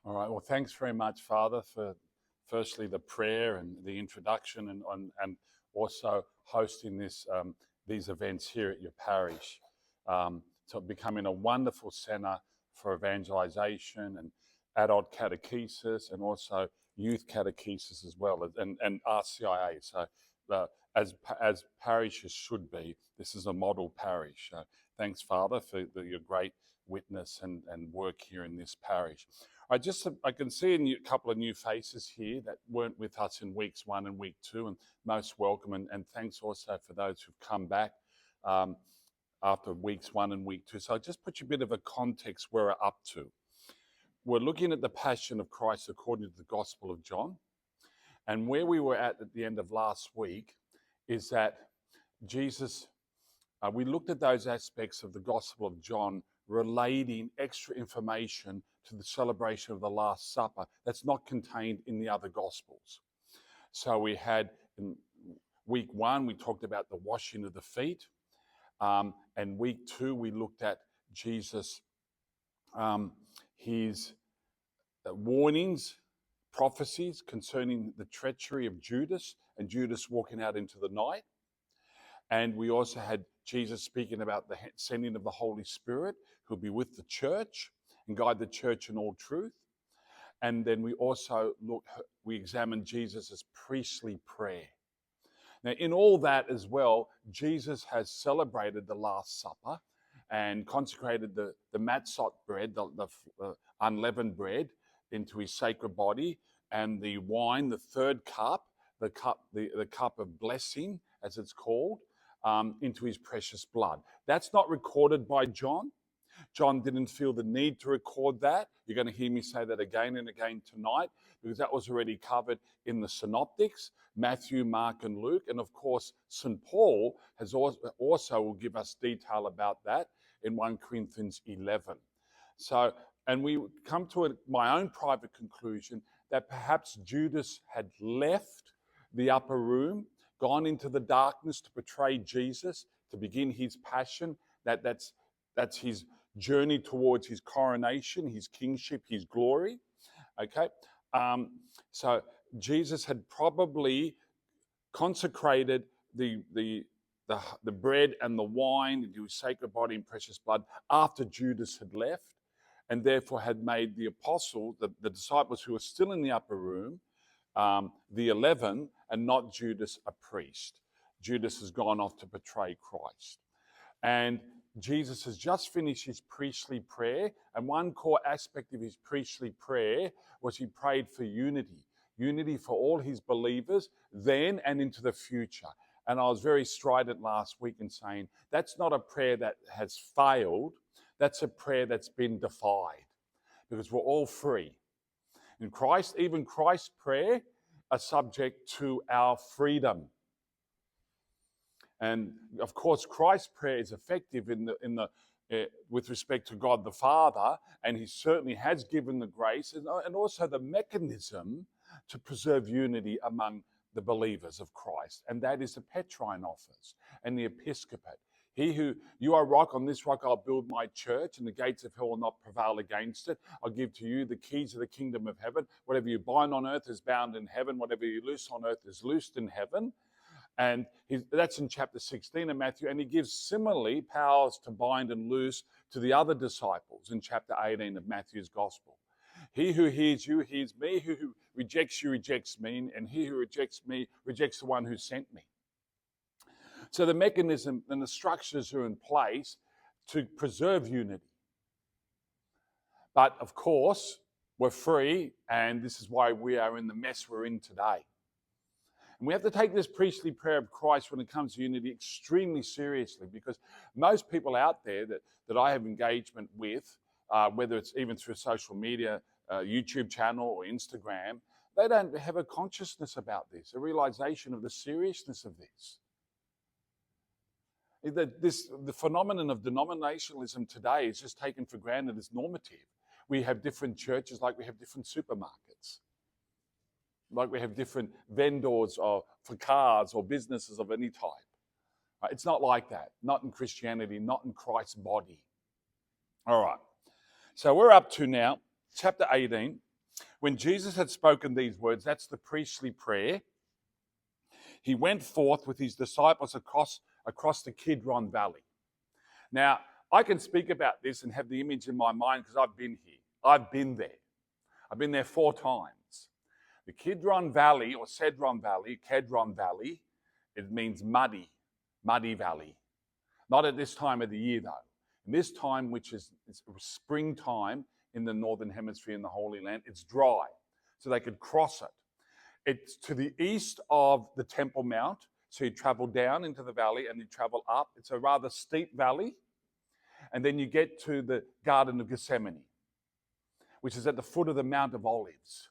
All right. Well, thanks very much, Father, for firstly the prayer and the introduction, and also hosting these events here at your parish. So becoming a wonderful centre for evangelisation and adult catechesis, and also youth catechesis as well, and RCIA. So as parishes should be, this is a model parish. Thanks, Father, for your great witness and work here in this parish. I can see a couple of new faces here that weren't with us in weeks 1 and week 2, and most welcome. And thanks also for those who've come back after weeks 1 and week 2. So I'll just put you a bit of a context where we're up to. We're looking at the Passion of Christ according to the Gospel of John. And where we were at the end of last week is that Jesus, we looked at those aspects of the Gospel of John relating extra information to the celebration of the Last Supper that's not contained in the other Gospels. So we had in week 1, we talked about the washing of the feet. And week 2, we looked at Jesus, his warnings, prophecies concerning the treachery of Judas and Judas walking out into the night. And we also had Jesus speaking about the sending of the Holy Spirit, who'll be with the church and guide the church in all truth. And then we also examined Jesus' priestly prayer. Now, in all that as well, Jesus has celebrated the Last Supper and consecrated the matzot bread, the unleavened bread, into his sacred body, and the wine, the third cup, the cup of blessing, as it's called, into his precious blood. That's not recorded by John. John didn't feel the need to record that. You're going to hear me say that again and again tonight, because that was already covered in the Synoptics, Matthew, Mark, and Luke. And of course, St. Paul has also will give us detail about that in 1 Corinthians 11. So, and we come to my own private conclusion that perhaps Judas had left the upper room, gone into the darkness to betray Jesus, to begin his passion. That's his journey towards his coronation, his kingship, his glory. Okay, so Jesus had probably consecrated the bread and the wine into his sacred body and precious blood after Judas had left, and therefore had made the apostles, the disciples who were still in the upper room, the 11, and not Judas, a priest. Judas has gone off to betray Christ. And Jesus has just finished his priestly prayer, and one core aspect of his priestly prayer was he prayed for unity for all his believers then and into the future. And I was very strident last week in saying that's not a prayer that has failed, that's a prayer that's been defied, because we're all free. In Christ, even Christ's prayer are subject to our freedom. And of course, Christ's prayer is effective with respect to God the Father, and he certainly has given the grace and also the mechanism to preserve unity among the believers of Christ. And that is the Petrine office and the episcopate. You are rock, on this rock I'll build my church, and the gates of hell will not prevail against it. I'll give to you the keys of the kingdom of heaven. Whatever you bind on earth is bound in heaven. Whatever you loose on earth is loosed in heaven. And that's in chapter 16 of Matthew. And he gives similarly powers to bind and loose to the other disciples in chapter 18 of Matthew's gospel. He who hears you hears me. He who rejects you rejects me. And he who rejects me rejects the one who sent me. So the mechanism and the structures are in place to preserve unity. But of course, we're free, and this is why we are in the mess we're in today. And we have to take this priestly prayer of Christ when it comes to unity extremely seriously, because most people out there that I have engagement with, whether it's even through social media, YouTube channel or Instagram, they don't have a consciousness about this, a realization of the seriousness of this. The phenomenon of denominationalism today is just taken for granted as normative. We have different churches like we have different supermarkets, like we have different vendors for cars or businesses of any type. It's not like that. Not in Christianity, not in Christ's body. All right. So we're up to now chapter 18, When Jesus had spoken these words, that's the priestly prayer, he went forth with his disciples across the Kidron Valley. Now, I can speak about this and have the image in my mind because I've been here. I've been there. I've been there 4 times. The Kidron Valley, or Kedron Valley, it means muddy valley. Not at this time of the year, though. In this time, which is springtime in the Northern Hemisphere in the Holy Land, it's dry, so they could cross it. It's to the east of the Temple Mount, so you travel down into the valley and you travel up. It's a rather steep valley, and then you get to the Garden of Gethsemane, which is at the foot of the Mount of Olives,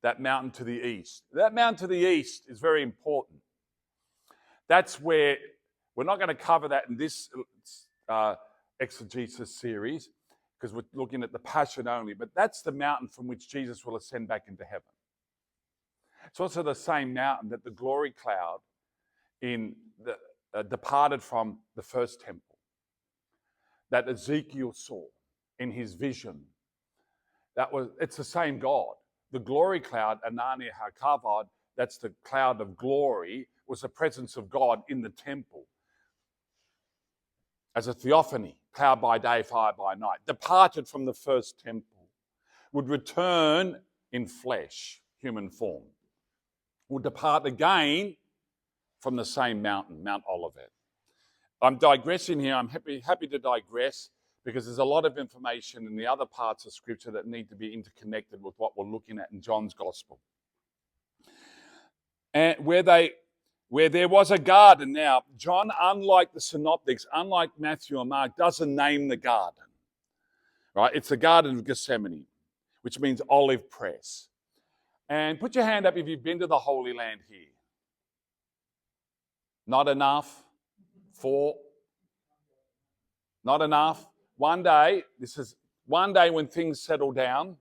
that mountain to the east. That mountain to the east is very important. That's where, we're not going to cover that in this exegesis series, because we're looking at the Passion only, but that's the mountain from which Jesus will ascend back into heaven. It's also the same mountain that the glory cloud departed from the first temple, that Ezekiel saw in his vision. It's the same God. The glory cloud, Anania HaKavod, that's the cloud of glory, was the presence of God in the temple as a theophany, cloud by day, fire by night, departed from the first temple, would return in flesh, human form, would depart again from the same mountain, Mount Olivet. I'm digressing here. I'm happy to digress because there's a lot of information in the other parts of Scripture that need to be interconnected with what we're looking at in John's Gospel. And where there was a garden. Now, John, unlike the synoptics, unlike Matthew and Mark, doesn't name the garden. Right? It's the Garden of Gethsemane, which means olive press. And put your hand up if you've been to the Holy Land here. Not enough? 4? Not enough? One day when things settle down,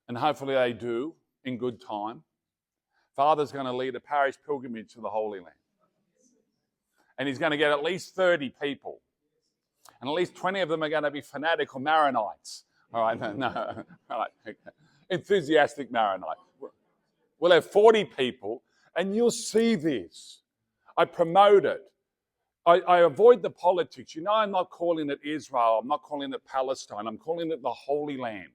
and hopefully they do in good time, Father's going to lead a parish pilgrimage to the Holy Land. And he's going to get at least 30 people. And at least 20 of them are going to be fanatical Maronites. All right, no. All right, okay. Enthusiastic Maronite. We'll have 40 people, and you'll see this. I promote it. I avoid the politics. You know, I'm not calling it Israel. I'm not calling it Palestine. I'm calling it the Holy Land,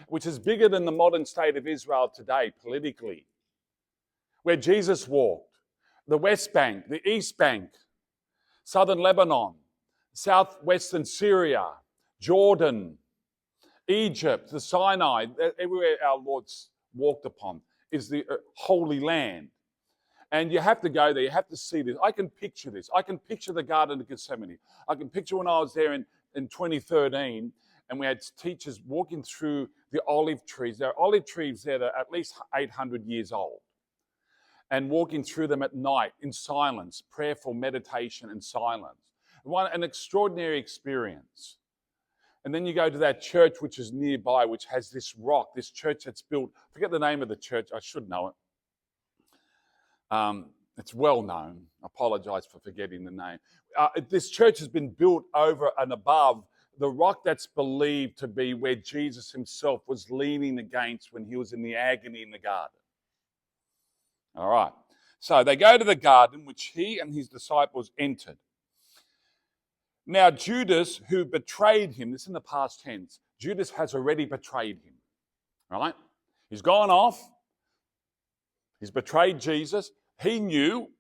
which is bigger than the modern state of Israel today politically, where Jesus walked, the West Bank, the East Bank, southern Lebanon, southwestern Syria, Jordan, Egypt, the Sinai, everywhere our Lord's walked upon is the Holy Land. And you have to go there. You have to see this. I can picture this. I can picture the Garden of Gethsemane. I can picture when I was there in 2013 and we had teachers walking through the olive trees. There are olive trees there that are at least 800 years old. And walking through them at night in silence, prayerful meditation and silence. An extraordinary experience. And then you go to that church which is nearby, which has this rock, this church that's built. I forget the name of the church. I should know it. It's well known. I apologize for forgetting the name. This church has been built over and above the rock that's believed to be where Jesus himself was leaning against when he was in the agony in the garden. All right. So they go to the garden, which he and his disciples entered. Now, Judas, who betrayed him, this is in the past tense, Judas has already betrayed him. All right? He's gone off. He's betrayed Jesus. He knew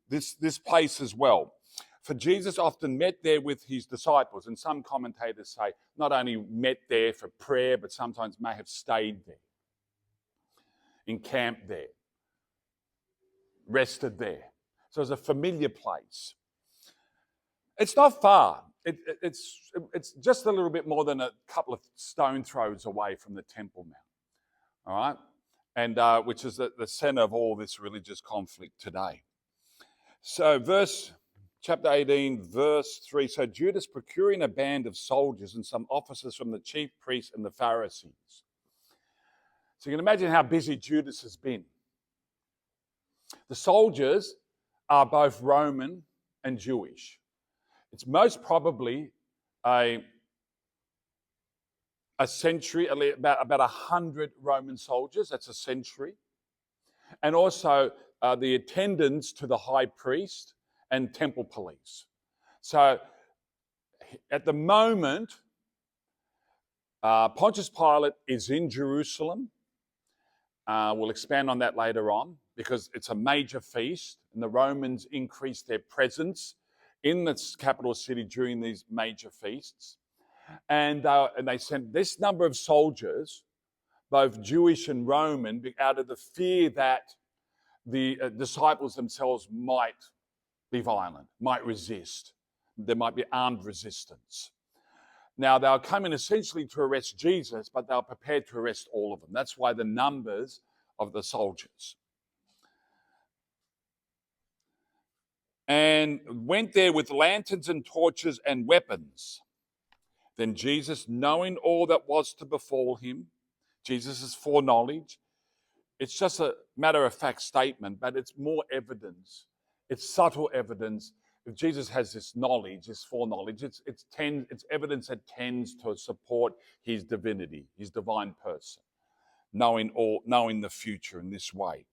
this place as well. For Jesus often met there with his disciples, and some commentators say not only met there for prayer, but sometimes may have stayed there, encamped there, rested there. So it's a familiar place. It's not far. It's just a little bit more than a couple of stone throws away from the Temple Mount. All right? And which is the center of all this religious conflict today. So chapter 18, verse 3. So Judas, procuring a band of soldiers and some officers from the chief priests and the Pharisees. So you can imagine how busy Judas has been. The soldiers are both Roman and Jewish. It's most probably a a century, about 100 Roman soldiers. That's a century. And also the attendants to the high priest and temple police. So at the moment, Pontius Pilate is in Jerusalem. We'll expand on that later on because it's a major feast and the Romans increased their presence in the capital city during these major feasts. And they sent this number of soldiers, both Jewish and Roman, out of the fear that the disciples themselves might be violent, might resist. There might be armed resistance. Now, they were coming essentially to arrest Jesus, but they were prepared to arrest all of them. That's why the numbers of the soldiers. And went there with lanterns and torches and weapons. Then Jesus, knowing all that was to befall him, Jesus' foreknowledge, it's just a matter-of-fact statement, but it's more evidence. It's subtle evidence. If Jesus has this knowledge, this foreknowledge, it's evidence that tends to support his divinity, his divine person, knowing the future in this way.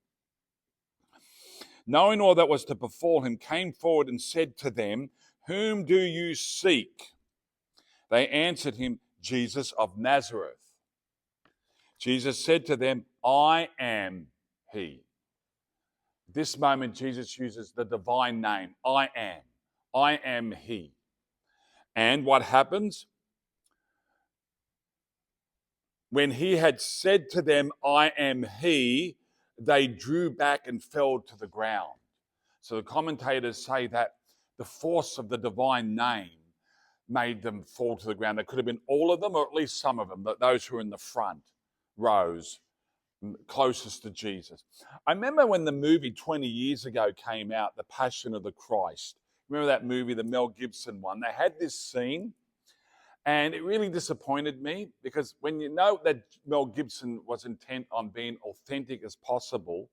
Knowing all that was to befall him, came forward and said to them, "Whom do you seek?" They answered him, "Jesus of Nazareth." Jesus said to them, "I am he." This moment, Jesus uses the divine name, I am. I am he. And what happens? When he had said to them, "I am he," they drew back and fell to the ground. So the commentators say that the force of the divine name made them fall to the ground. They could have been all of them, or at least some of them, those who were in the front rows closest to Jesus. I remember when the movie 20 years ago came out, The Passion of the Christ. Remember that movie, the Mel Gibson one? They had this scene, and it really disappointed me because when you know that Mel Gibson was intent on being authentic as possible,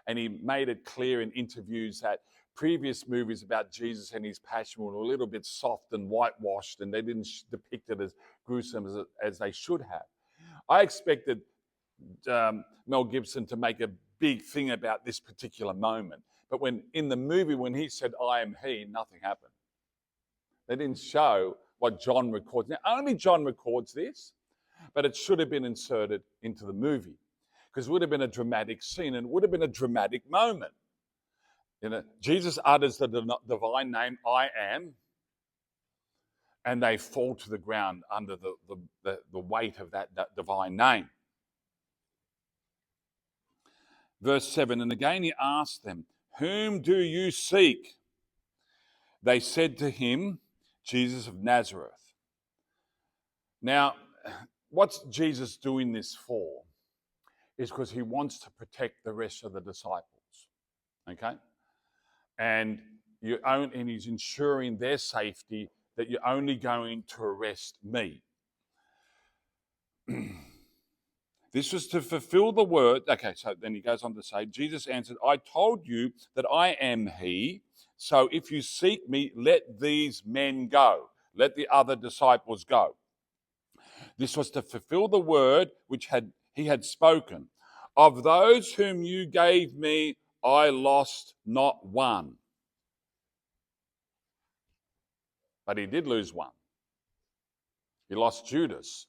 and he made it clear in interviews that previous movies about Jesus and his passion were a little bit soft and whitewashed, and they didn't depict it as gruesome as they should have. I expected Mel Gibson to make a big thing about this particular moment. But when in the movie, when he said, "I am he," nothing happened. They didn't show what John records. Now, only John records this, but it should have been inserted into the movie because it would have been a dramatic scene and it would have been a dramatic moment. You know, Jesus utters the divine name, "I am," and they fall to the ground under the weight of that divine name. Verse 7, and again he asked them, "Whom do you seek?" They said to him, "Jesus of Nazareth." Now, what's Jesus doing this for? Is because he wants to protect the rest of the disciples. Okay? And he's ensuring their safety, that you're only going to arrest me. This was to fulfill the word. Okay, so then he goes on to say, Jesus answered, "I told you that I am he. So if you seek me, let these men go. Let the other disciples go." This was to fulfill the word which he had spoken. "Of those whom you gave me, I lost not one." But he did lose one. He lost Judas.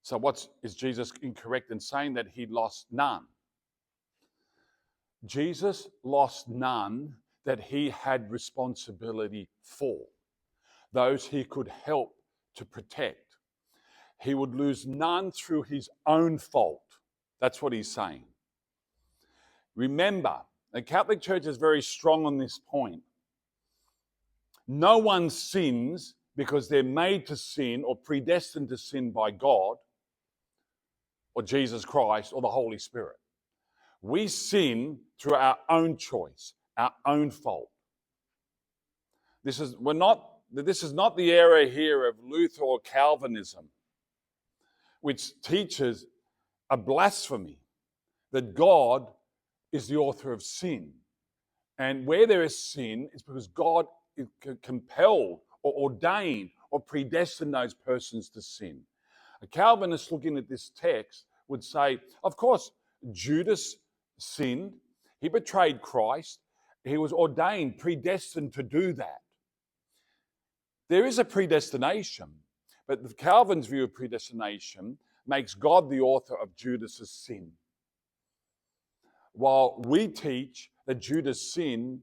So is Jesus incorrect in saying that he lost none? Jesus lost none that he had responsibility for, those he could help to protect. He would lose none through his own fault. That's what he's saying. Remember, the Catholic Church is very strong on this point. No one sins because they're made to sin or predestined to sin by God or Jesus Christ or the Holy Spirit. We sin through our own choice, our own fault. This is not the area here of Luther or Calvinism, which teaches a blasphemy that God is the author of sin. And where there is sin, it's because God is compelled or ordained or predestined those persons to sin. A Calvinist looking at this text would say, of course, Judas sinned. He betrayed Christ. He was ordained, predestined to do that. There is a predestination, but Calvin's view of predestination makes God the author of Judas's sin. While we teach that Judas sinned,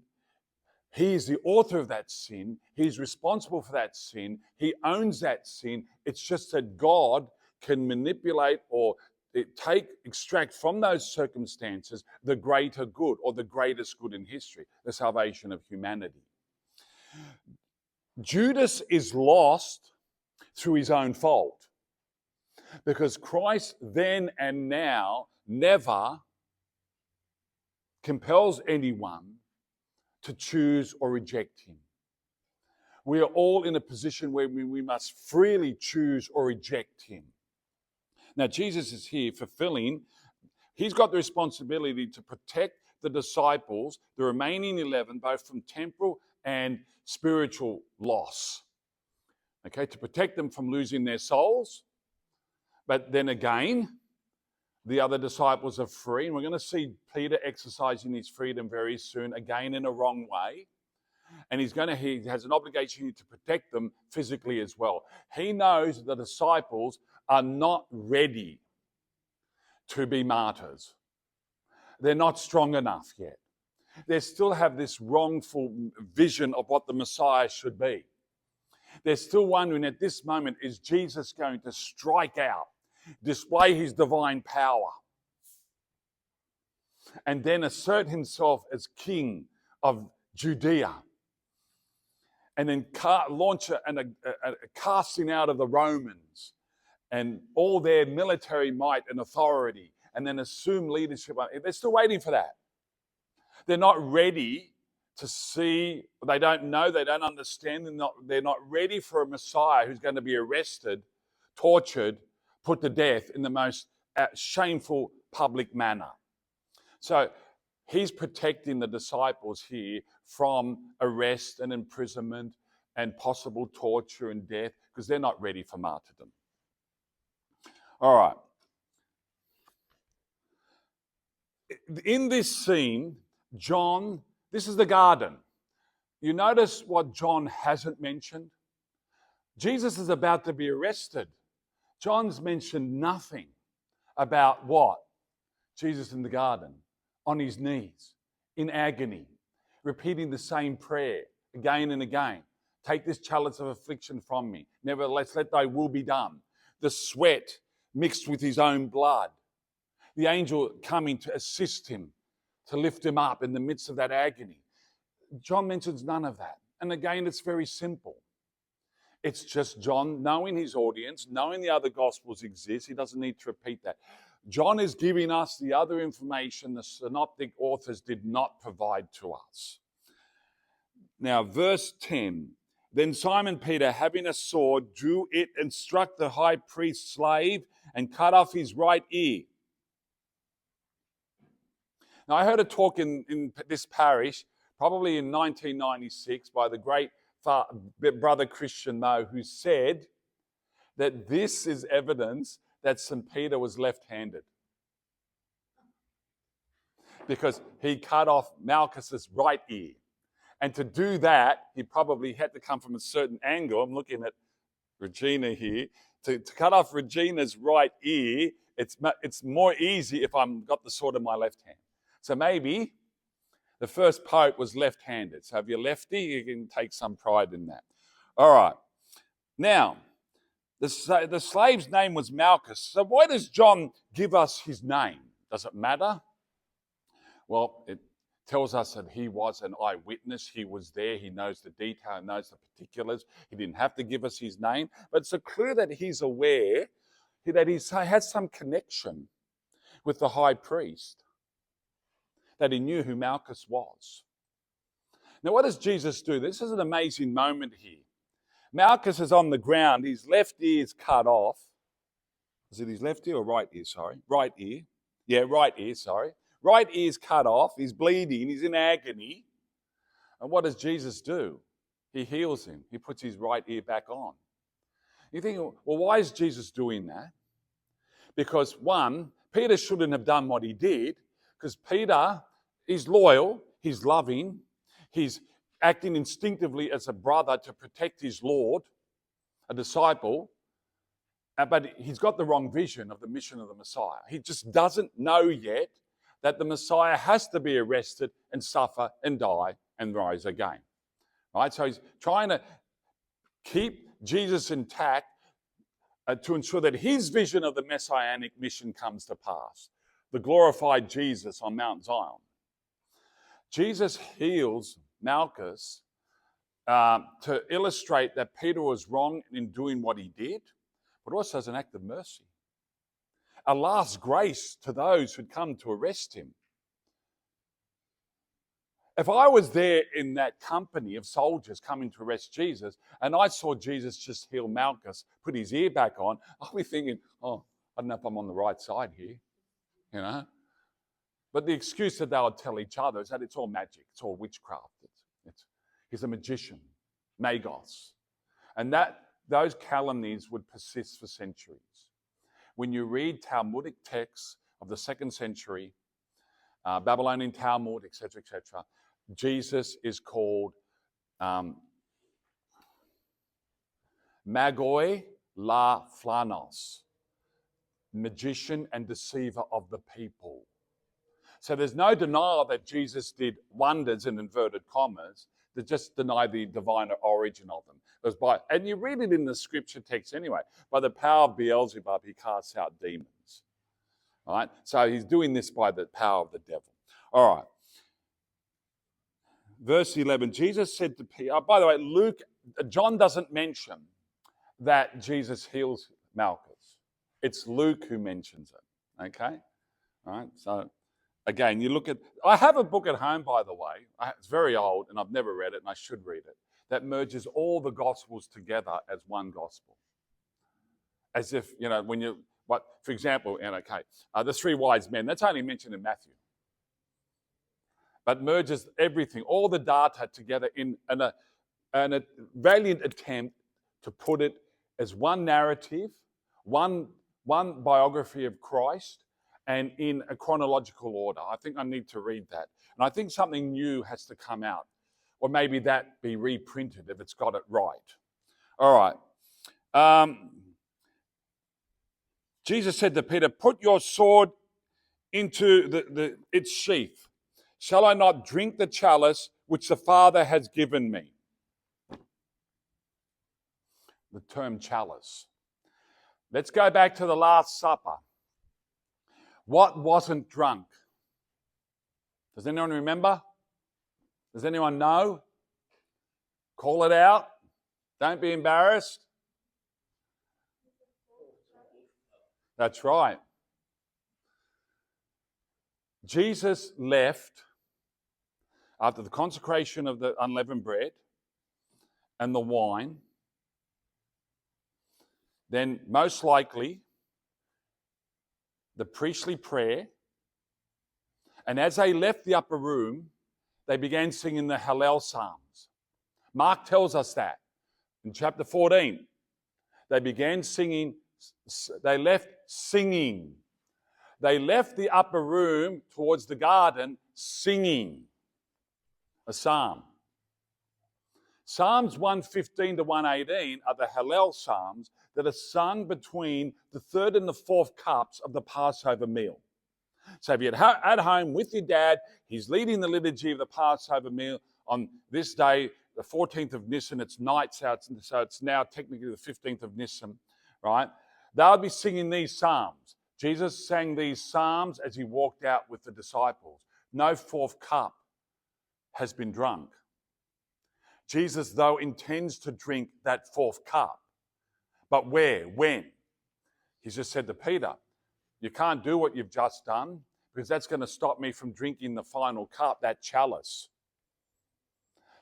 he is the author of that sin. He's responsible for that sin. He owns that sin. It's just that God can manipulate or extract from those circumstances the greater good or the greatest good in history, the salvation of humanity. Judas is lost through his own fault because Christ then and now never compels anyone to choose or reject him. We are all in a position where we must freely choose or reject him. Now, Jesus is here fulfilling, he's got the responsibility to protect the disciples, the remaining 11, both from temporal and spiritual loss. Okay, to protect them from losing their souls. But then again, the other disciples are free, and we're going to see Peter exercising his freedom very soon, again in a wrong way. And he has an obligation to protect them physically as well. He knows the disciples are not ready to be martyrs. They're not strong enough yet. They still have this wrongful vision of what the Messiah should be. They're still wondering at this moment, is Jesus going to strike out, display his divine power, and then assert himself as king of Judea, and then launch a casting out of the Romans and all their military might and authority, and then assume leadership. They're still waiting for that. They're not ready to see, they don't know, they don't understand, they're not ready for a Messiah who's going to be arrested, tortured, put to death in the most shameful public manner. So he's protecting the disciples here from arrest and imprisonment and possible torture and death because they're not ready for martyrdom. All right. In this scene, John, this is the garden. You notice what John hasn't mentioned? Jesus is about to be arrested. John's mentioned nothing about what? Jesus in the garden, on his knees, in agony, repeating the same prayer again and again. Take this chalice of affliction from me. Nevertheless, let thy will be done. The sweat mixed with his own blood. The angel coming to assist him, to lift him up in the midst of that agony. John mentions none of that. And again, it's very simple. It's just John knowing his audience, knowing the other gospels exist. He doesn't need to repeat that. John is giving us the other information the synoptic authors did not provide to us. Now, verse 10. Then Simon Peter, having a sword, drew it and struck the high priest's slave and cut off his right ear. Now, I heard a talk in this parish, probably in 1996, by the great brother Christian Moe, who said that this is evidence that St. Peter was left-handed. Because he cut off Malchus's right ear. And to do that, he probably had to come from a certain angle. I'm looking at Regina here. To cut off Regina's right ear, it's more easy if I've got the sword in my left hand. So maybe the first pope was left-handed. So if you're lefty, you can take some pride in that. All right. Now, the slave's name was Malchus. So why does John give us his name? Does it matter? Well, it tells us that he was an eyewitness. He was there. He knows the detail, knows the particulars. He didn't have to give us his name. But it's a clue that he's aware that he has some connection with the high priest, that he knew who Malchus was. Now, what does Jesus do? This is an amazing moment here. Malchus is on the ground. His left ear is cut off. Is it his left ear or right ear? Sorry. Right ear. Yeah, right ear, sorry. Right ear is cut off. He's bleeding. He's in agony. And what does Jesus do? He heals him. He puts his right ear back on. You think, well, why is Jesus doing that? Because one, Peter shouldn't have done what he did, because Peter is loyal, he's loving, he's acting instinctively as a brother to protect his Lord, a disciple, but he's got the wrong vision of the mission of the Messiah. He just doesn't know yet that the Messiah has to be arrested and suffer and die and rise again. Right? So he's trying to keep Jesus intact to ensure that his vision of the messianic mission comes to pass. The glorified Jesus on Mount Zion. Jesus heals Malchus to illustrate that Peter was wrong in doing what he did, but also as an act of mercy. A last grace to those who'd come to arrest him. If I was there in that company of soldiers coming to arrest Jesus, and I saw Jesus just heal Malchus, put his ear back on, I'll be thinking, oh, I don't know if I'm on the right side here, you know. But the excuse that they would tell each other is that it's all magic, it's all witchcraft. He's a magician, magos. And those calumnies would persist for centuries. When you read Talmudic texts of the 2nd century, Babylonian Talmud, etc., etc., Jesus is called Magoi la Flanos, magician and deceiver of the people. So there's no denial that Jesus did wonders in inverted commas, to just deny the divine origin of them. It was and you read it in the scripture text anyway, by the power of Beelzebub he casts out demons. All right? So he's doing this by the power of the devil. All right. Verse 11, Jesus said to Peter, by the way, John doesn't mention that Jesus heals Malchus. It's Luke who mentions it, okay? All right, so again, you look at, I have a book at home, by the way. It's very old, and I've never read it, and I should read it, that merges all the Gospels together as one Gospel. As if, for example, the 3 wise men, that's only mentioned in Matthew. But merges everything, all the data together in a valiant attempt to put it as one narrative, one biography of Christ, and in a chronological order. I think I need to read that. And I think something new has to come out, or maybe that be reprinted if it's got it right. All right. Jesus said to Peter, put your sword into its sheath. Shall I not drink the chalice which the Father has given me? The term chalice. Let's go back to the Last Supper. What wasn't drunk? Does anyone remember? Does anyone know? Call it out. Don't be embarrassed. That's right. Jesus left after the consecration of the unleavened bread and the wine. Then most likely the priestly prayer. And as they left the upper room, they began singing the Hallel Psalms. Mark tells us that in chapter 14. They began singing, they left singing. They left the upper room towards the garden singing a psalm. Psalms 115 to 118 are the Hallel Psalms that are sung between the 3rd and the 4th cups of the Passover meal. So if you're at home with your dad, he's leading the liturgy of the Passover meal on this day, the 14th of Nisan. It's night, so it's now technically the 15th of Nisan, right? They'll be singing these psalms. Jesus sang these psalms as he walked out with the disciples. No 4th cup has been drunk. Jesus, though, intends to drink that 4th cup. But where? When? He's just said to Peter, you can't do what you've just done because that's going to stop me from drinking the final cup, that chalice.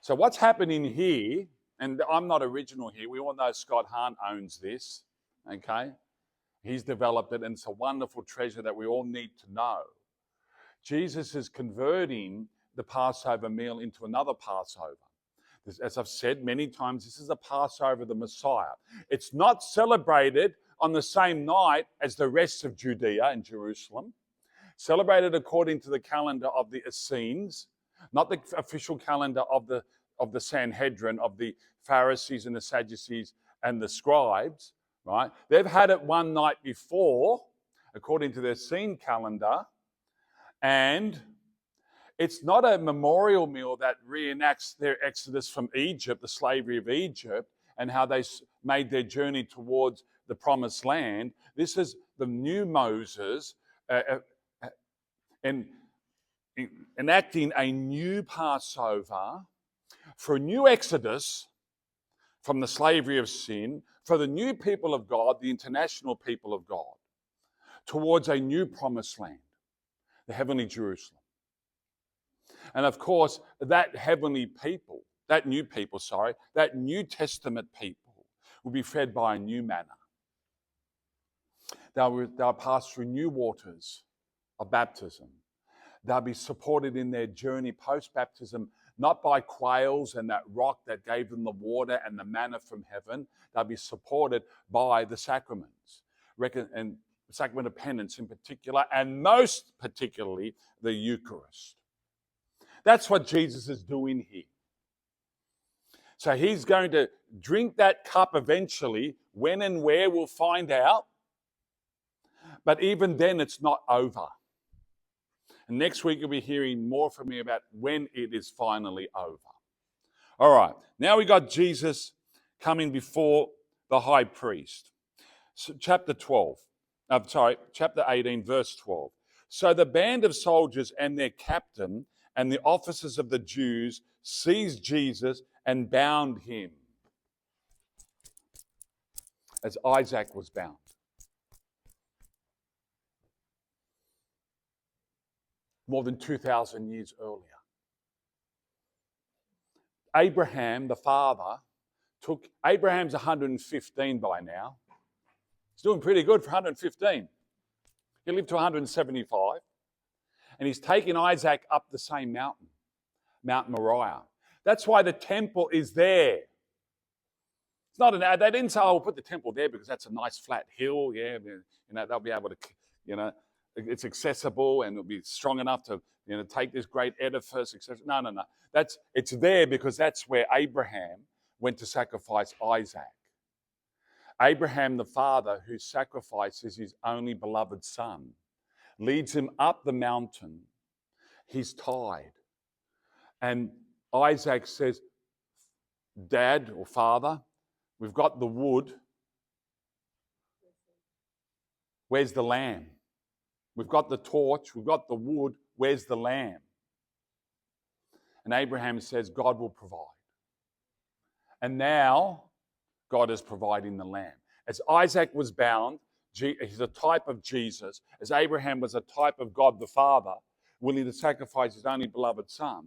So what's happening here, and I'm not original here, we all know Scott Hahn owns this, okay? He's developed it, and it's a wonderful treasure that we all need to know. Jesus is converting the Passover meal into another Passover. As I've said many times, this is a Passover of the Messiah. It's not celebrated on the same night as the rest of Judea and Jerusalem. Celebrated according to the calendar of the Essenes, not the official calendar of the Sanhedrin, of the Pharisees and the Sadducees and the scribes, right? They've had it one night before, according to their Essene calendar, and it's not a memorial meal that reenacts their exodus from Egypt, the slavery of Egypt, and how they made their journey towards the promised land. This is the new Moses and enacting a new Passover for a new exodus from the slavery of sin, for the new people of God, the international people of God, towards a new promised land, the heavenly Jerusalem. And of course, that heavenly people, that New Testament people will be fed by a new manna. They'll pass through new waters of baptism. They'll be supported in their journey post-baptism, not by quails and that rock that gave them the water and the manna from heaven. They'll be supported by the sacraments, and the sacrament of penance in particular, and most particularly the Eucharist. That's what Jesus is doing here. So he's going to drink that cup eventually. When and where, we'll find out. But even then, it's not over. And next week, you'll be hearing more from me about when it is finally over. All right, now we got Jesus coming before the high priest. So chapter 18, verse 12. So the band of soldiers and their captain and the officers of the Jews seized Jesus and bound him, as Isaac was bound. More than 2,000 years earlier. Abraham, the father, Abraham's 115 by now. He's doing pretty good for 115. He lived to 175. And he's taken Isaac up the same mountain, Mount Moriah. That's why the temple is there. It's not they didn't say, we'll put the temple there because that's a nice flat hill. Yeah, they'll be able to, it's accessible and it'll be strong enough to, take this great edifice, etc. No. It's there because that's where Abraham went to sacrifice Isaac. Abraham, the father, who sacrifices his only beloved son, leads him up the mountain. He's tied. And Isaac says, Dad or Father, we've got the wood. Where's the lamb? We've got the torch. We've got the wood. Where's the lamb? And Abraham says, God will provide. And now God is providing the lamb. As Isaac was bound, he's a type of Jesus, as Abraham was a type of God the Father, willing to sacrifice his only beloved son.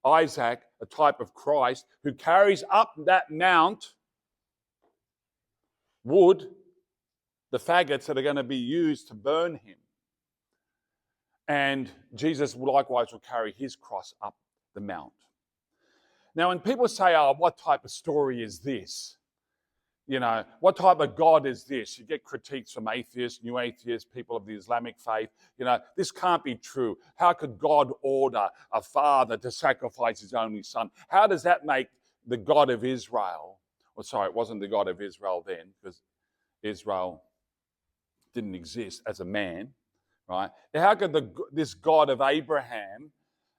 Isaac, a type of Christ, who carries up that mount wood, the faggots that are going to be used to burn him. And Jesus likewise will carry his cross up the mount. Now, when people say, what type of story is this? What type of God is this? You get critiques from atheists, new atheists, people of the Islamic faith. This can't be true. How could God order a father to sacrifice his only son? How does that make the God of Israel? It wasn't the God of Israel then, because Israel didn't exist as a man, right? How could this God of Abraham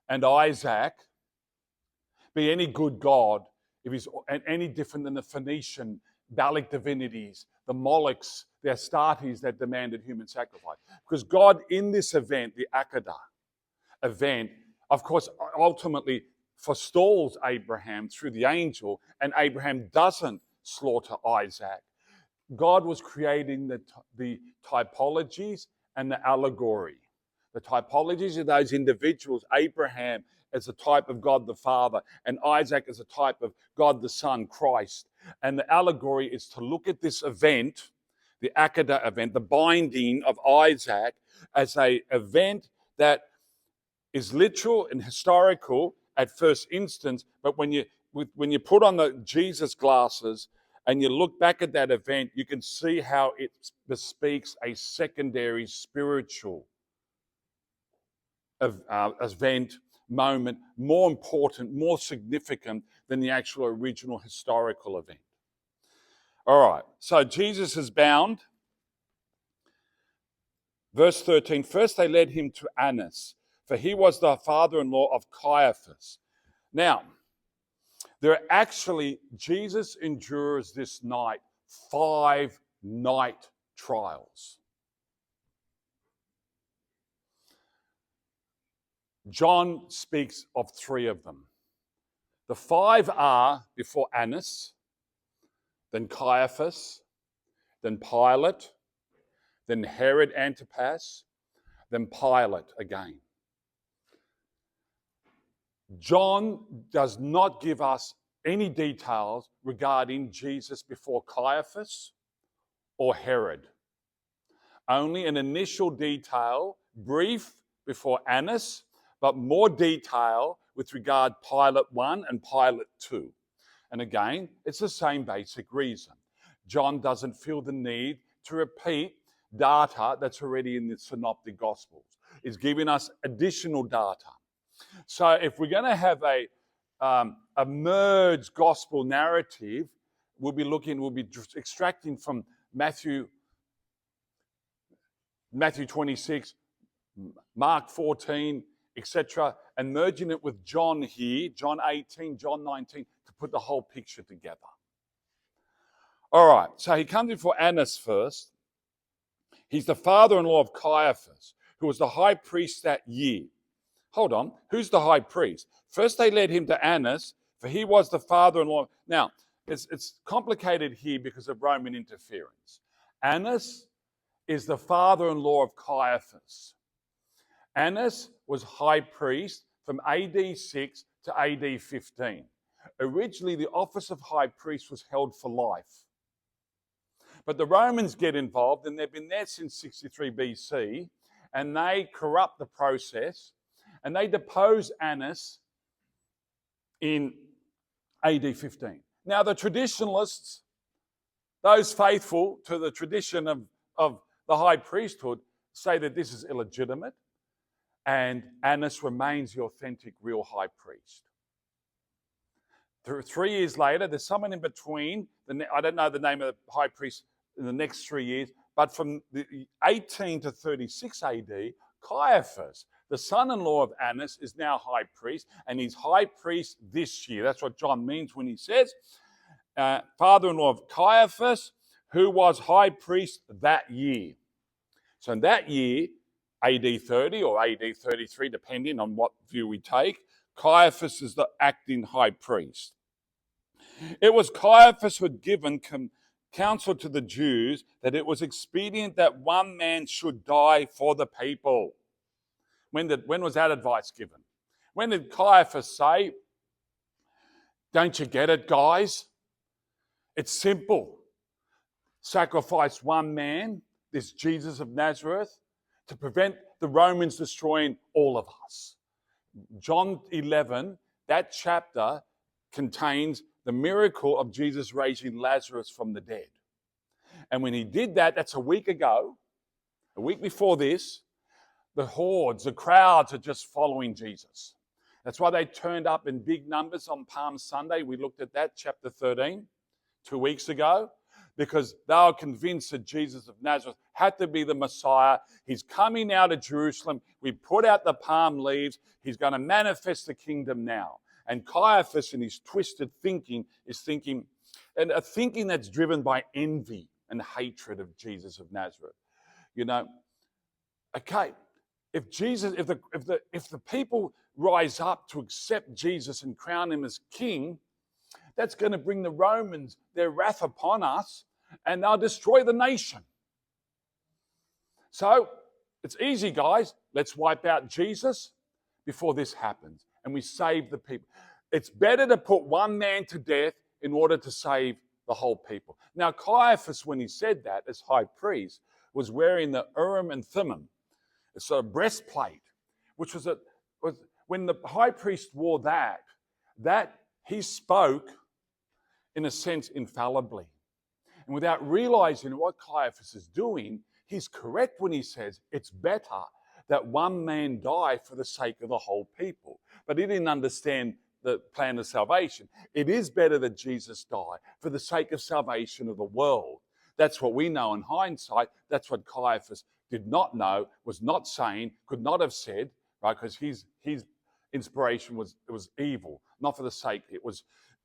and Isaac be any good God if he's any different than the Phoenician Baalic divinities, the Molochs, the Astartes that demanded human sacrifice? Because God, in this event, the Akedah event, of course, ultimately forestalls Abraham through the angel, and Abraham doesn't slaughter Isaac. God was creating the typologies and the allegory. The typologies are those individuals, Abraham as a type of God the Father, and Isaac as a type of God the Son, Christ. And the allegory is to look at this event, the Akedah event, the binding of Isaac, as an event that is literal and historical at first instance, but when you when you put on the Jesus glasses and you look back at that event, you can see how it bespeaks a secondary spiritual event, moment, more important, more significant than the actual original historical event. All right, so Jesus is bound. Verse 13, first they led him to Annas, for he was the father-in-law of Caiaphas. Now, Jesus endures this night 5 night trials. John speaks of 3 of them. The 5 are before Annas, then Caiaphas, then Pilate, then Herod Antipas, then Pilate again. John does not give us any details regarding Jesus before Caiaphas or Herod. Only an initial detail, brief, before Annas, but more detail with regard Pilate 1 and Pilate 2. And again, it's the same basic reason. John doesn't feel the need to repeat data that's already in the Synoptic Gospels. He's giving us additional data. So if we're going to have a merged gospel narrative, we'll be extracting from Matthew 26, Mark 14, etc., and merging it with John here, John 18, John 19, to put the whole picture together. All right, so he comes before Annas first. He's the father-in-law of Caiaphas, who was the high priest that year. Hold on, who's the high priest? First they led him to Annas, for he was the father-in-law. Now, it's complicated here because of Roman interference. Annas is the father-in-law of Caiaphas. Annas was high priest from AD 6 to AD 15. Originally, the office of high priest was held for life. But the Romans get involved, and they've been there since 63 BC, and they corrupt the process, and they depose Annas in AD 15. Now, the traditionalists, those faithful to the tradition of the high priesthood, say that this is illegitimate, and Annas remains the authentic, real high priest. 3 years later, there's someone in between. I don't know the name of the high priest in the next 3 years, but from the 18 to 36 AD, Caiaphas, the son-in-law of Annas, is now high priest, and he's high priest this year. That's what John means when he says, father-in-law of Caiaphas, who was high priest that year. So in that year, AD 30 or AD 33, depending on what view we take, Caiaphas is the acting high priest. It was Caiaphas who had given counsel to the Jews that it was expedient that one man should die for the people. When was that advice given? When did Caiaphas say, don't you get it, guys? It's simple. Sacrifice one man, this Jesus of Nazareth, to prevent the Romans destroying all of us. John 11, that chapter contains the miracle of Jesus raising Lazarus from the dead. And when he did that, that's a week ago, a week before this, the hordes, the crowds are just following Jesus. That's why they turned up in big numbers on Palm Sunday. We looked at that, chapter 13, 2 weeks ago, because they were convinced that Jesus of Nazareth had to be the Messiah. He's coming out of Jerusalem. We put out the palm leaves. He's going to manifest the kingdom now. And Caiaphas, in his twisted thinking, is thinking, and a thinking that's driven by envy and hatred of Jesus of Nazareth. You know, okay, if the people rise up to accept Jesus and crown him as king, that's going to bring the Romans their wrath upon us, and they'll destroy the nation. So it's easy, guys. Let's wipe out Jesus before this happens, and we save the people. It's better to put one man to death in order to save the whole people. Now, Caiaphas, when he said that as high priest, was wearing the Urim and Thummim, it's a breastplate, which was when the high priest wore that He spoke, in a sense, infallibly. And without realizing what Caiaphas is doing, he's correct when he says it's better that one man die for the sake of the whole people. But he didn't understand the plan of salvation. It is better that Jesus die for the sake of salvation of the world. That's what we know in hindsight. That's what Caiaphas did not know, was not saying, could not have said, right? Because his inspiration was evil, not for the sake.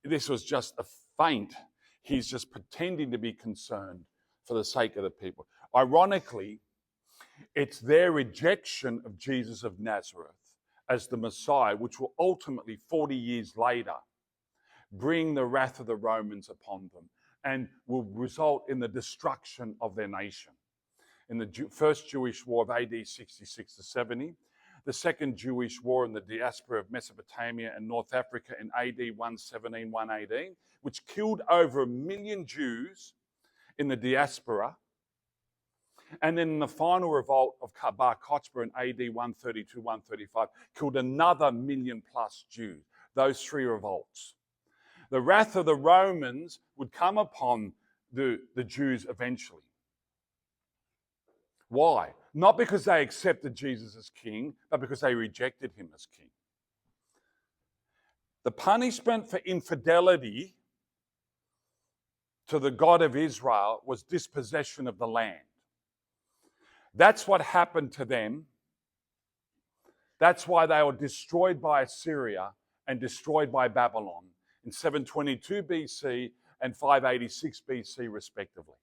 This was just a feint. He's just pretending to be concerned for the sake of the people. Ironically, it's their rejection of Jesus of Nazareth as the Messiah, which will ultimately, 40 years later, bring the wrath of the Romans upon them and will result in the destruction of their nation. In the first Jewish war of AD 66 to 70, the second Jewish war in the diaspora of Mesopotamia and North Africa in AD 117, 118, which killed over 1 million Jews in the diaspora. And then the final revolt of Bar Kokhba in AD 132, 135 killed another 1 million plus Jews. Those three revolts. The wrath of the Romans would come upon the Jews eventually. Why? Not because they accepted Jesus as king, but because they rejected him as king. The punishment for infidelity to the God of Israel was dispossession of the land. That's what happened to them. That's why they were destroyed by Assyria and destroyed by Babylon in 722 BC and 586 BC, respectively.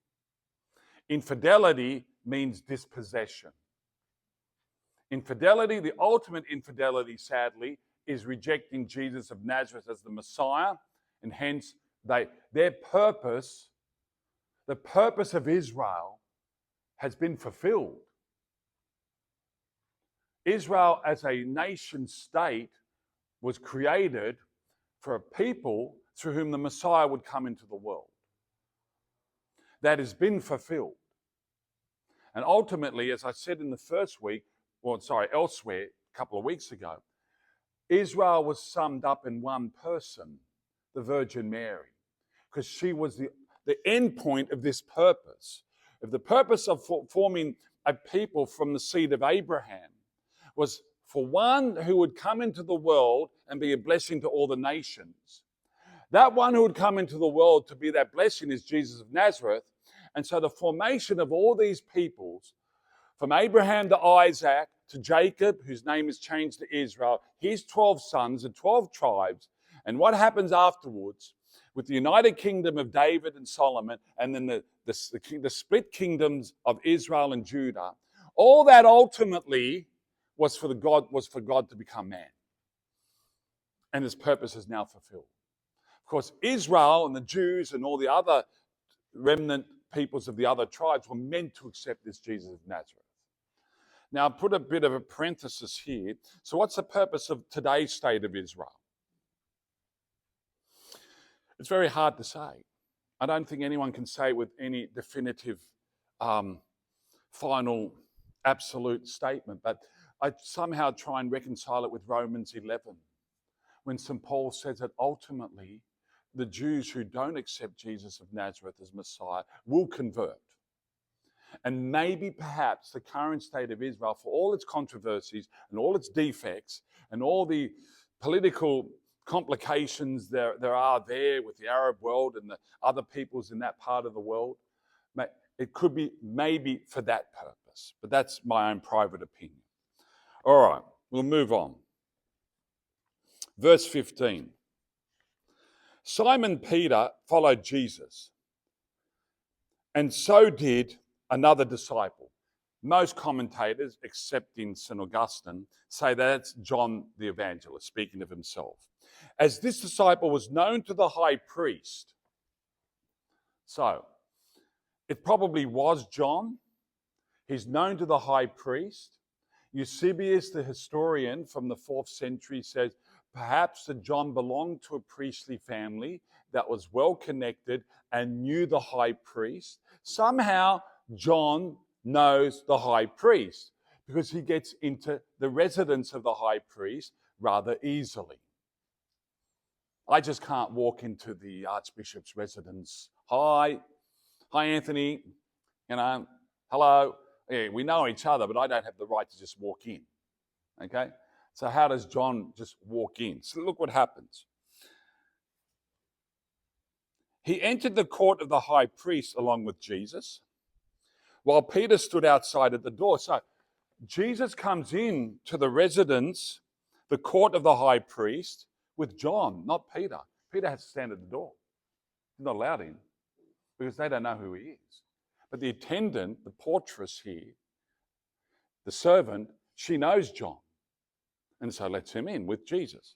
Infidelity means dispossession. Infidelity, the ultimate infidelity, sadly, is rejecting Jesus of Nazareth as the Messiah, and hence their purpose, the purpose of Israel, has been fulfilled. Israel as a nation state was created for a people through whom the Messiah would come into the world. That has been fulfilled. And ultimately, as I said in the first week, elsewhere, a couple of weeks ago, Israel was summed up in one person, the Virgin Mary, because she was the end point of this purpose. If the purpose of forming a people from the seed of Abraham was for one who would come into the world and be a blessing to all the nations, that one who would come into the world to be that blessing is Jesus of Nazareth. And so the formation of all these peoples, from Abraham to Isaac to Jacob, whose name is changed to Israel, his 12 sons and 12 tribes, and what happens afterwards with the united kingdom of David and Solomon, and then the split kingdoms of Israel and Judah, all that ultimately was for God to become man. And his purpose is now fulfilled. Of course, Israel and the Jews and all the other remnant peoples of the other tribes were meant to accept this Jesus of Nazareth. Now, I'll put a bit of a parenthesis here. So what's the purpose of today's state of Israel? It's very hard to say. I don't think anyone can say with any definitive, final, absolute statement, but I somehow try and reconcile it with Romans 11, when St. Paul says that ultimately the Jews who don't accept Jesus of Nazareth as Messiah will convert. And maybe perhaps the current state of Israel, for all its controversies and all its defects and all the political complications there are there with the Arab world and the other peoples in that part of the world, it could be maybe for that purpose. But that's my own private opinion. All right, we'll move on. Verse 15. Simon Peter followed Jesus, and so did another disciple. Most commentators, excepting St. Augustine, say that's John the Evangelist, speaking of himself. As this disciple was known to the high priest, so it probably was John. He's known to the high priest. Eusebius, the historian from the 4th century, says perhaps that John belonged to a priestly family that was well connected and knew the high priest. Somehow John knows the high priest because he gets into the residence of the high priest rather easily. I just can't walk into the Archbishop's residence. Hi Anthony, hello. Yeah, we know each other, but I don't have the right to just walk in. Okay? So how does John just walk in? So look what happens. He entered the court of the high priest along with Jesus, while Peter stood outside at the door. So Jesus comes in to the residence, the court of the high priest, with John, not Peter. Peter has to stand at the door. He's not allowed in because they don't know who he is. But the attendant, the portress here, the servant, she knows John. And so lets him in with Jesus.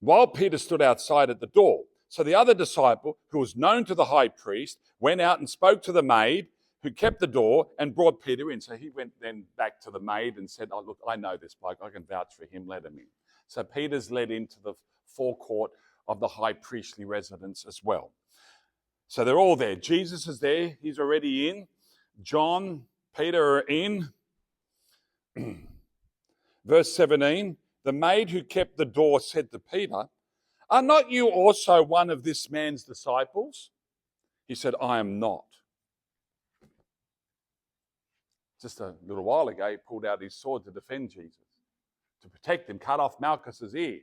While Peter stood outside at the door, so the other disciple, who was known to the high priest, went out and spoke to the maid who kept the door and brought Peter in. So he went then back to the maid and said, oh, look, I know this bloke. I can vouch for him. Let him in. So Peter's led into the forecourt of the high priestly residence as well. So they're all there. Jesus is there. He's already in. John, Peter are in. Verse 17, the maid who kept the door said to Peter, are not you also one of this man's disciples? He said, I am not. Just a little while ago, he pulled out his sword to defend Jesus, to protect him, cut off Malchus's ear.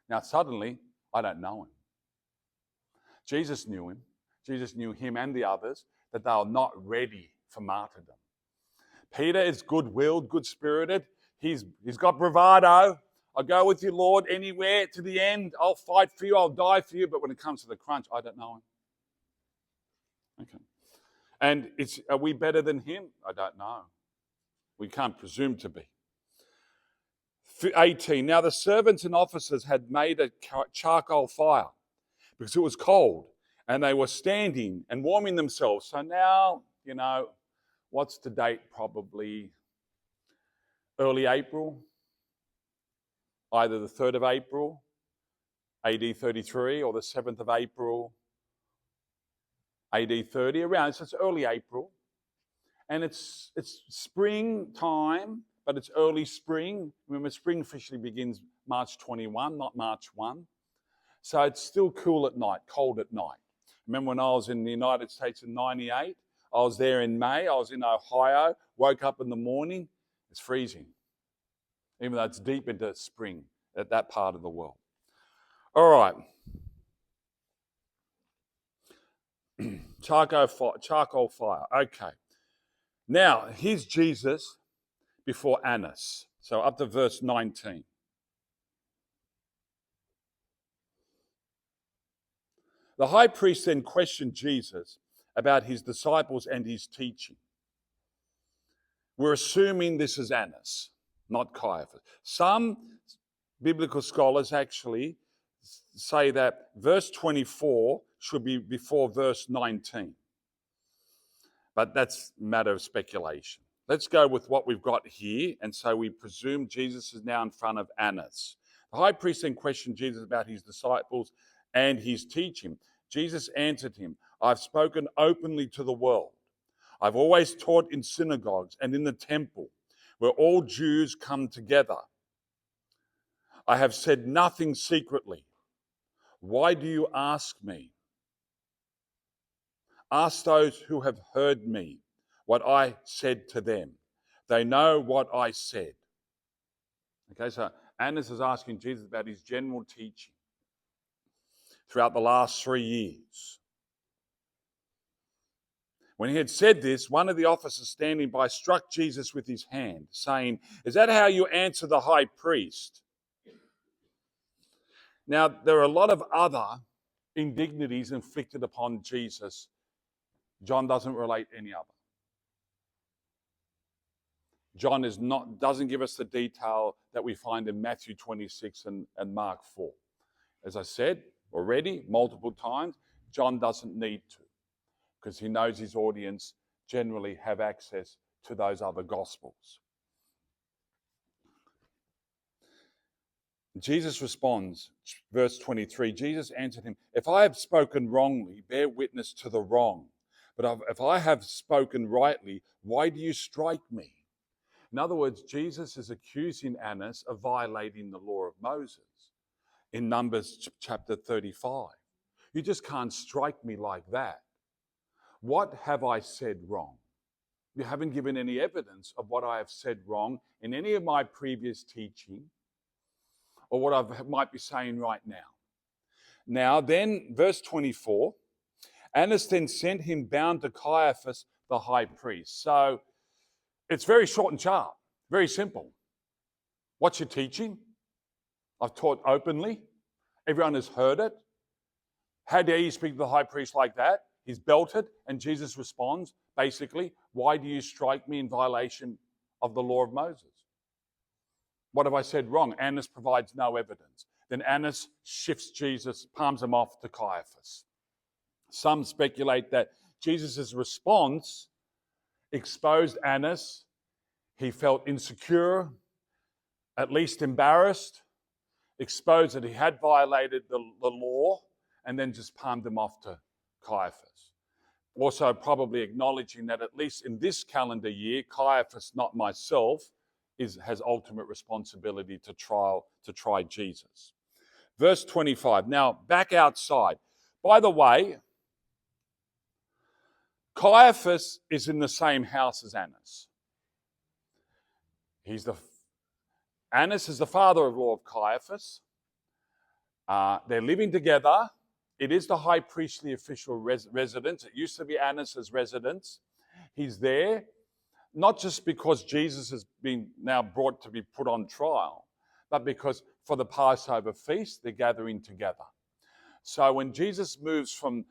Now suddenly, I don't know him. Jesus knew him. Jesus knew him and the others, that they were not ready for martyrdom. Peter is good-willed, good-spirited. He's got bravado. I'll go with you, Lord, anywhere to the end. I'll fight for you. I'll die for you. But when it comes to the crunch, I don't know him. Okay. And are we better than him? I don't know. We can't presume to be. 18. Now the servants and officers had made a charcoal fire because it was cold, and they were standing and warming themselves. So now, what's the date? Probably early April, either the 3rd of April, AD 33, or the 7th of April, AD 30, around. So it's early April. And it's springtime, but it's early spring. Remember, spring officially begins March 21, not March 1. So it's still cool at night, cold at night. Remember when I was in the United States in 98? I was there in May. I was in Ohio, woke up in the morning. It's freezing, even though it's deep into spring at that part of the world. All right. Charcoal fire. Okay. Now, here's Jesus before Annas. So up to verse 19. The high priest then questioned Jesus about his disciples and his teaching. We're assuming this is Annas, not Caiaphas. Some biblical scholars actually say that verse 24 should be before verse 19. But that's a matter of speculation. Let's go with what we've got here. And so we presume Jesus is now in front of Annas. The high priest then questioned Jesus about his disciples and his teaching. Jesus answered him, I've spoken openly to the world. I've always taught in synagogues and in the temple, where all Jews come together. I have said nothing secretly. Why do you ask me? Ask those who have heard me what I said to them. They know what I said. Okay, so Annas is asking Jesus about his general teaching throughout the last 3 years. When he had said this, one of the officers standing by struck Jesus with his hand, saying, is that how you answer the high priest? Now, there are a lot of other indignities inflicted upon Jesus. John doesn't relate any other. John doesn't give us the detail that we find in Matthew 26 and Mark 4. As I said already, multiple times, John doesn't need to, because he knows his audience generally have access to those other gospels. Jesus responds, verse 23, Jesus answered him, if I have spoken wrongly, bear witness to the wrong. But if I have spoken rightly, why do you strike me? In other words, Jesus is accusing Annas of violating the law of Moses. in Numbers chapter 35. You just can't strike me like that. What have I said wrong? You haven't given any evidence of what I have said wrong in any of my previous teaching or what I might be saying right now. Now then, verse 24, Annas then sent him bound to Caiaphas, the high priest. So it's very short and sharp, very simple. What's your teaching? I've taught openly. Everyone has heard it. How dare you speak to the high priest like that? He's belted, and Jesus responds, basically, why do you strike me in violation of the law of Moses? What have I said wrong? Annas provides no evidence. Then Annas shifts Jesus, palms him off to Caiaphas. Some speculate that Jesus' response exposed Annas. He felt insecure, at least embarrassed, exposed that he had violated the law, and then just palmed him off to Caiaphas. Also probably acknowledging that at least in this calendar year, Caiaphas, not myself, has ultimate responsibility to try Jesus. Verse 25. Now, back outside. By the way, Caiaphas is in the same house as Annas. Annas is the father-in-law of Caiaphas. They're living together. It is the high priestly official residence. It used to be Annas' residence. He's there, not just because Jesus has been now brought to be put on trial, but because for the Passover feast, they're gathering together. So when Jesus moves from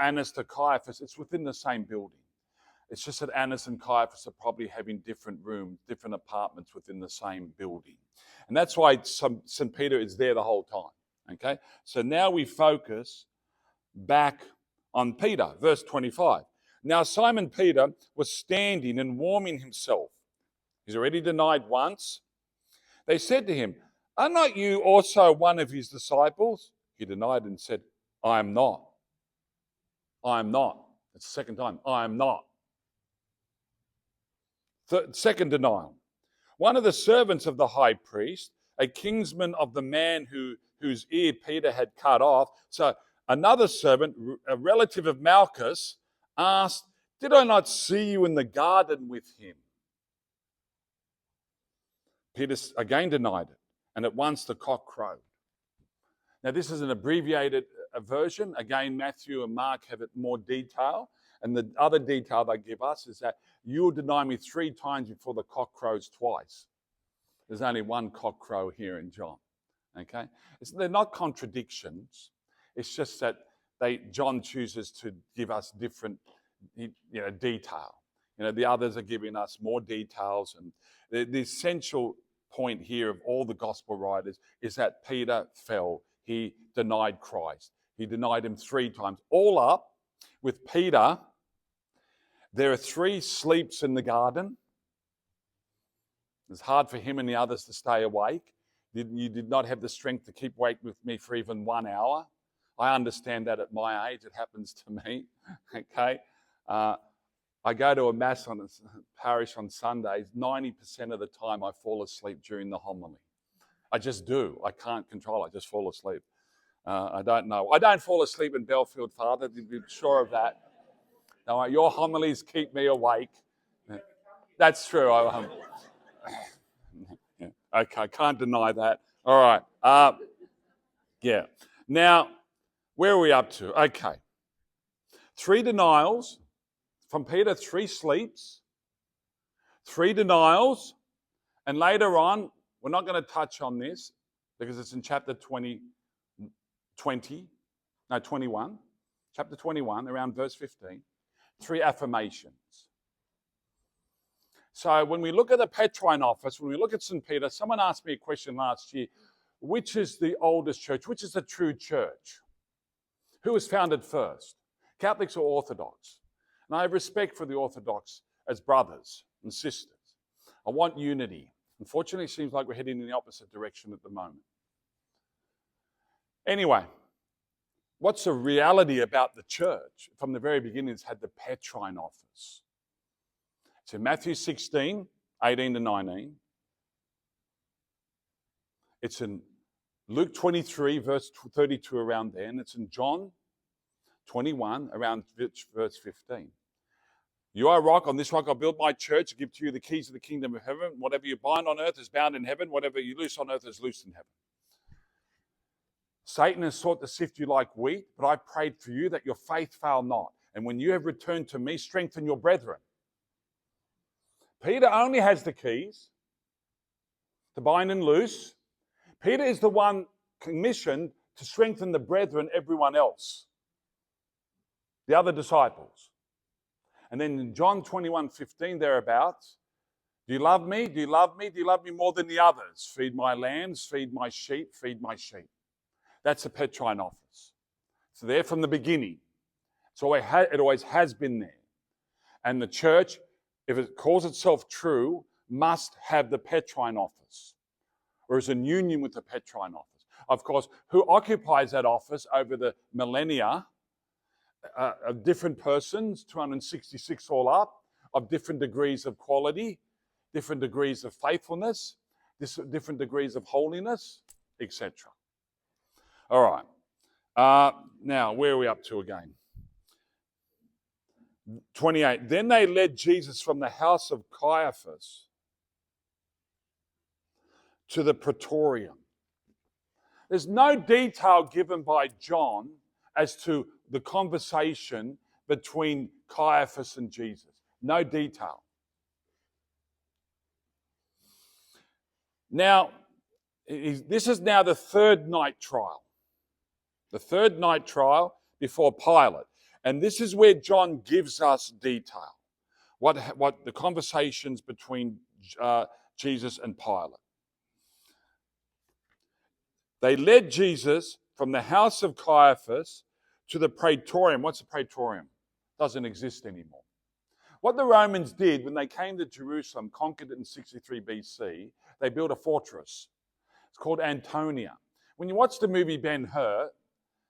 Annas to Caiaphas, it's within the same building. It's just that Annas and Caiaphas are probably having different rooms, different apartments within the same building. And that's why St. Peter is there the whole time. Okay, so now we focus back on Peter, verse 25. Now Simon Peter was standing and warming himself. He's already denied once. They said to him, are not you also one of his disciples? He denied and said, I am not. I am not. It's the second time. I am not. Second denial. One of the servants of the high priest, a kinsman of the man whose ear Peter had cut off. So another servant, a relative of Malchus, asked, did I not see you in the garden with him? Peter again denied it, and at once the cock crowed. Now this is an abbreviated version. Again, Matthew and Mark have it more detail. And the other detail they give us is that you'll deny me 3 times before the cock crows twice. There's only one cock crow here in John. Okay, they're not contradictions. It's just that John chooses to give us different, detail. The others are giving us more details, and the essential point here of all the gospel writers is that Peter fell. He denied Christ. He denied him 3 times. All up, with Peter, there are 3 sleeps in the garden. It's hard for him and the others to stay awake. You did not have the strength to keep awake with me for even 1 hour. I understand that at my age. It happens to me. Okay. I go to a mass on a parish on Sundays. 90% of the time I fall asleep during the homily. I just do. I can't control it. I just fall asleep. I don't know. I don't fall asleep in Belfield, Father. Be sure of that. No, your homilies keep me awake. That's true. Okay, can't deny that. All right. Yeah. Now, where are we up to? Okay. 3 denials from Peter, 3 sleeps, 3 denials, and later on, we're not going to touch on this because it's in chapter 21, chapter 21, around verse 15, 3 affirmations. So when we look at the Petrine office, when we look at St. Peter, someone asked me a question last year, which is the oldest church? Which is the true church? Who was founded first? Catholics or Orthodox? And I have respect for the Orthodox as brothers and sisters. I want unity. Unfortunately, it seems like we're heading in the opposite direction at the moment. Anyway, what's the reality about the church? From the very beginning, it's had the Petrine office. It's in Matthew 16, 18 to 19. It's in Luke 23, verse 32, around there, and it's in John 21, around verse 15. You are a rock, on this rock I'll build my church, I give to you the keys of the kingdom of heaven. Whatever you bind on earth is bound in heaven, whatever you loose on earth is loosed in heaven. Satan has sought to sift you like wheat, but I prayed for you that your faith fail not. And when you have returned to me, strengthen your brethren. Peter only has the keys to bind and loose. Peter is the one commissioned to strengthen the brethren, everyone else, the other disciples. And then in John 21:15 thereabouts, do you love me? Do you love me? Do you love me more than the others? Feed my lambs, feed my sheep, feed my sheep. That's the Petrine office. It's there from the beginning. It always has been there. And the church, if it calls itself true, must have the Petrine office, or is in union with the Petrine office. Of course, who occupies that office over the millennia, of different persons, 266 all up, of different degrees of quality, different degrees of faithfulness, different degrees of holiness, etc. All right. Now, where are we up to again? 28. Then they led Jesus from the house of Caiaphas to the Praetorium. There's no detail given by John as to the conversation between Caiaphas and Jesus. No detail. Now, this is now the third night trial. The third night trial before Pilate. And this is where John gives us detail. What the conversations between Jesus and Pilate. They led Jesus from the house of Caiaphas to the Praetorium. What's the Praetorium? Doesn't exist anymore. What the Romans did when they came to Jerusalem, conquered it in 63 BC, they built a fortress. It's called Antonia. When you watch the movie Ben-Hur,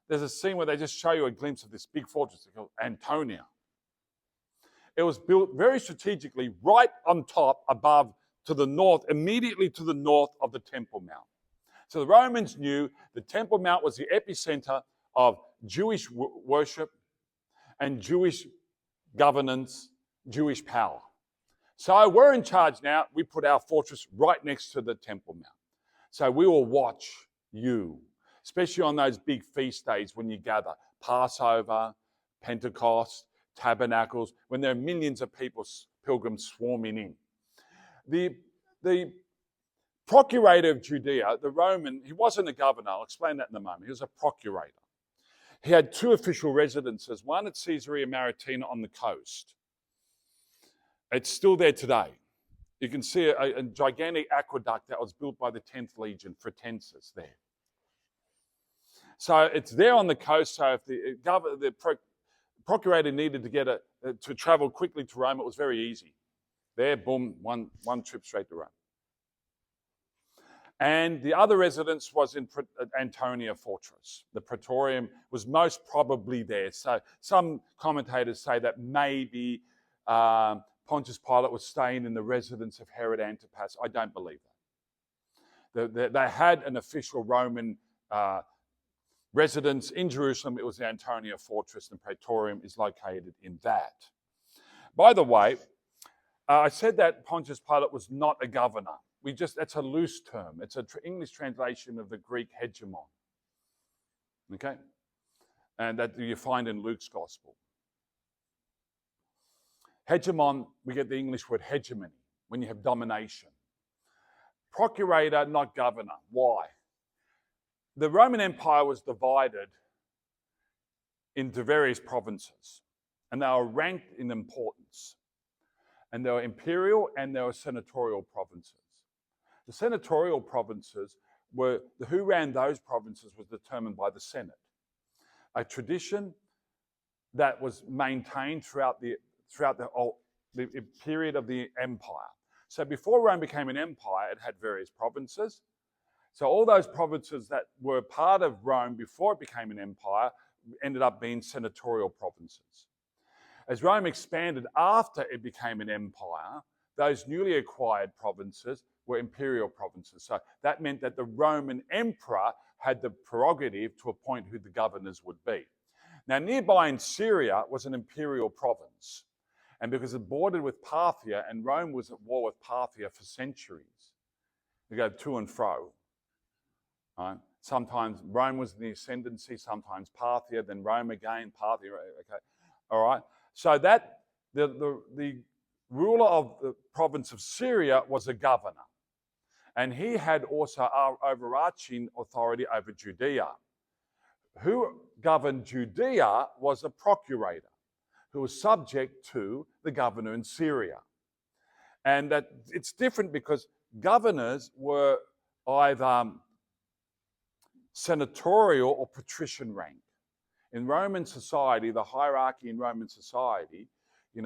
there's a scene where they just show you a glimpse of this big fortress called Antonia. It was built very strategically right on top, above, to the north, immediately to the north of the Temple Mount. So the Romans knew the Temple Mount was the epicenter of Jewish worship and Jewish governance, Jewish power. So we're in charge now. We put our fortress right next to the Temple Mount. So we will watch you, especially on those big feast days when you gather. Passover, Pentecost, Tabernacles, when there are millions of people, pilgrims swarming in. The procurator of Judea, the Roman, he wasn't a governor. I'll explain that in a moment. He was a procurator. He had two official residences, one at Caesarea Maritima on the coast. It's still there today. You can see a gigantic aqueduct that was built by the 10th Legion, Fretensis, there. So it's there on the coast, so if the procurator needed to to travel quickly to Rome, it was very easy. There, boom, one trip straight to Rome. And the other residence was in Antonia Fortress. The Praetorium was most probably there. So some commentators say that maybe Pontius Pilate was staying in the residence of Herod Antipas. I don't believe that. They had an official Roman residence in Jerusalem. It was the Antonia Fortress, and Praetorium is located in that. By the way, I said that Pontius Pilate was not a governor. That's a loose term. It's an English translation of the Greek hegemon. Okay? And that you find in Luke's gospel. Hegemon, we get the English word hegemony, when you have domination. Procurator, not governor. Why? The Roman Empire was divided into various provinces, and they were ranked in importance. And there were imperial and there were senatorial provinces. The senatorial provinces who ran those provinces was determined by the Senate. A tradition that was maintained throughout the period of the empire. So before Rome became an empire, it had various provinces. So all those provinces that were part of Rome before it became an empire ended up being senatorial provinces. As Rome expanded after it became an empire, those newly acquired provinces were imperial provinces. So that meant that the Roman emperor had the prerogative to appoint who the governors would be. Now, nearby in Syria was an imperial province. And because it bordered with Parthia, and Rome was at war with Parthia for centuries, they go to and fro. Right? Sometimes Rome was in the ascendancy, sometimes Parthia, then Rome again, Parthia. Okay, all right. So that the ruler of the province of Syria was a governor, and he had also our overarching authority over Judea. Who governed Judea was a procurator, who was subject to the governor in Syria. And that it's different because governors were either senatorial or patrician rank. In Roman society, the hierarchy in Roman society, you're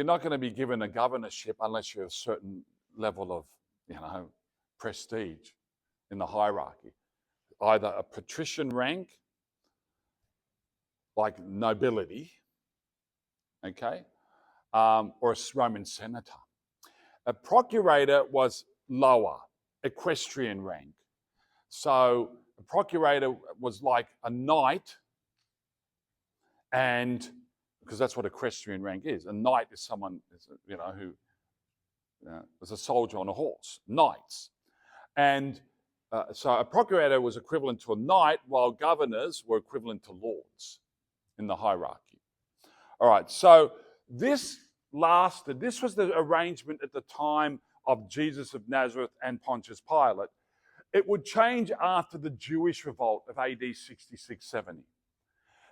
not going to be given a governorship unless you're a certain level of, prestige in the hierarchy. Either a patrician rank, like nobility, okay, or a Roman senator. A procurator was lower, equestrian rank. So a procurator was like a knight, and because that's what equestrian rank is. A knight is someone, who is a soldier on a horse, knights. And so a procurator was equivalent to a knight, while governors were equivalent to lords in the hierarchy. All right, so this was the arrangement at the time of Jesus of Nazareth and Pontius Pilate. It would change after the Jewish revolt of AD 66-70,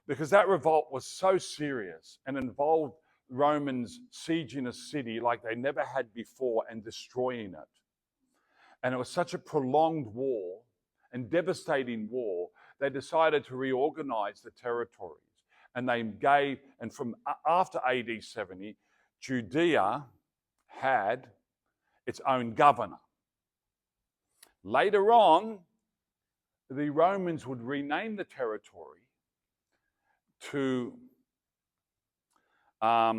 because that revolt was so serious and involved Romans sieging a city like they never had before and destroying it. And it was such a prolonged war and devastating war, they decided to reorganize the territories. And they gave, and from after AD 70, Judea had its own governor. Later on, the Romans would rename the territory to I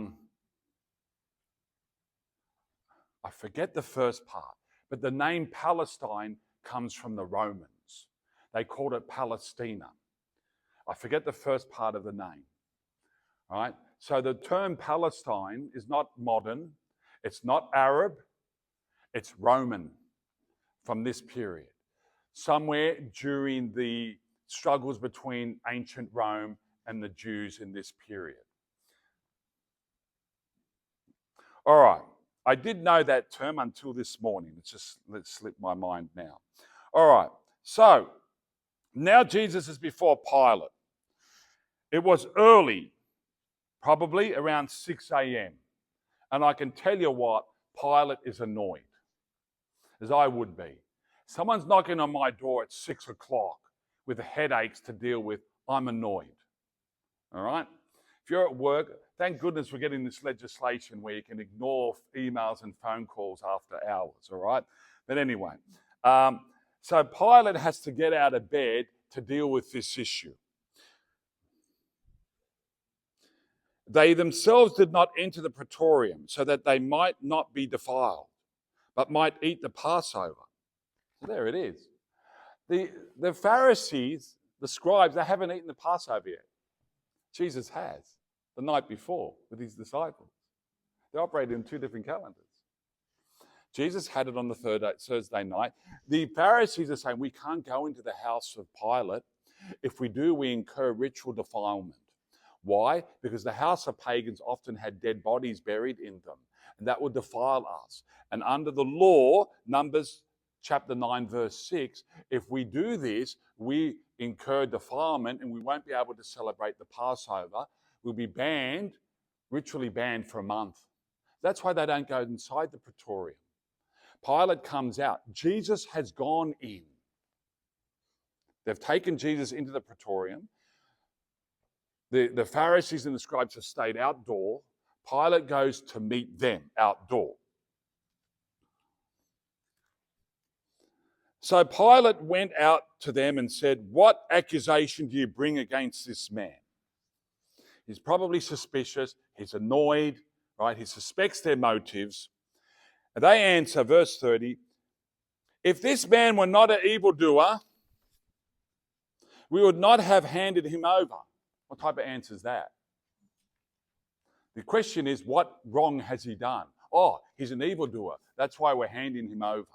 forget the first part, but the name Palestine comes from the Romans. They called it Palestina. I forget the first part of the name. All right? So the term Palestine is not modern, it's not Arab, it's Roman from this period. Somewhere during the struggles between ancient Rome and the Jews in this period. All right, I did know that term until this morning. It slipped my mind now. All right, so now Jesus is before Pilate. It was early, probably around 6 a.m. And I can tell you what, Pilate is annoyed, as I would be. Someone's knocking on my door at 6 o'clock with headaches to deal with. I'm annoyed. All right? If you're at work, thank goodness we're getting this legislation where you can ignore emails and phone calls after hours, all right? But anyway, so Pilate has to get out of bed to deal with this issue. They themselves did not enter the praetorium so that they might not be defiled, but might eat the Passover. There it is. The Pharisees, the scribes, they haven't eaten the Passover yet. Jesus has, the night before, with his disciples. They operated in two different calendars. Jesus had it on the Thursday night. The Pharisees are saying, we can't go into the house of Pilate. If we do, we incur ritual defilement. Why? Because the house of pagans often had dead bodies buried in them, and that would defile us. And under the law, Numbers chapter 9, verse 6, if we do this, we incur defilement and we won't be able to celebrate the Passover. We'll be banned, ritually banned for a month. That's why they don't go inside the praetorium. Pilate comes out. Jesus has gone in. They've taken Jesus into the praetorium. The Pharisees and the scribes have stayed outdoor. Pilate goes to meet them outdoor. So Pilate went out to them and said, what accusation do you bring against this man? He's probably suspicious. He's annoyed, right? He suspects their motives. And they answer, verse 30, If this man were not an evildoer, we would not have handed him over. What type of answer is that? The question is, what wrong has he done? Oh, he's an evildoer. That's why we're handing him over.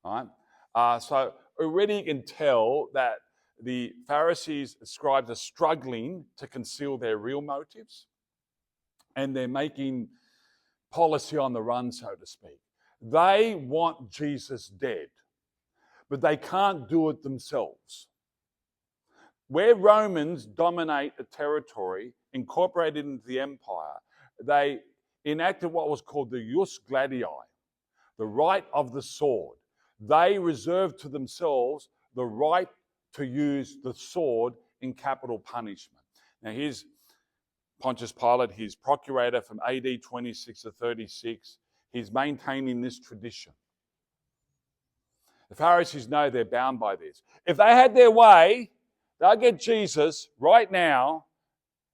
All right? So already you can tell that the Pharisees, scribes are struggling to conceal their real motives, and they're making policy on the run, so to speak. They want Jesus dead, but they can't do it themselves. Where Romans dominate a territory, incorporated into the empire, they enacted what was called the jus gladii, the right of the sword. They reserved to themselves the right to use the sword in capital punishment. Now here's Pontius Pilate, his procurator from AD 26 to 36. He's maintaining this tradition. The Pharisees know they're bound by this. If they had their way, they'll get Jesus right now,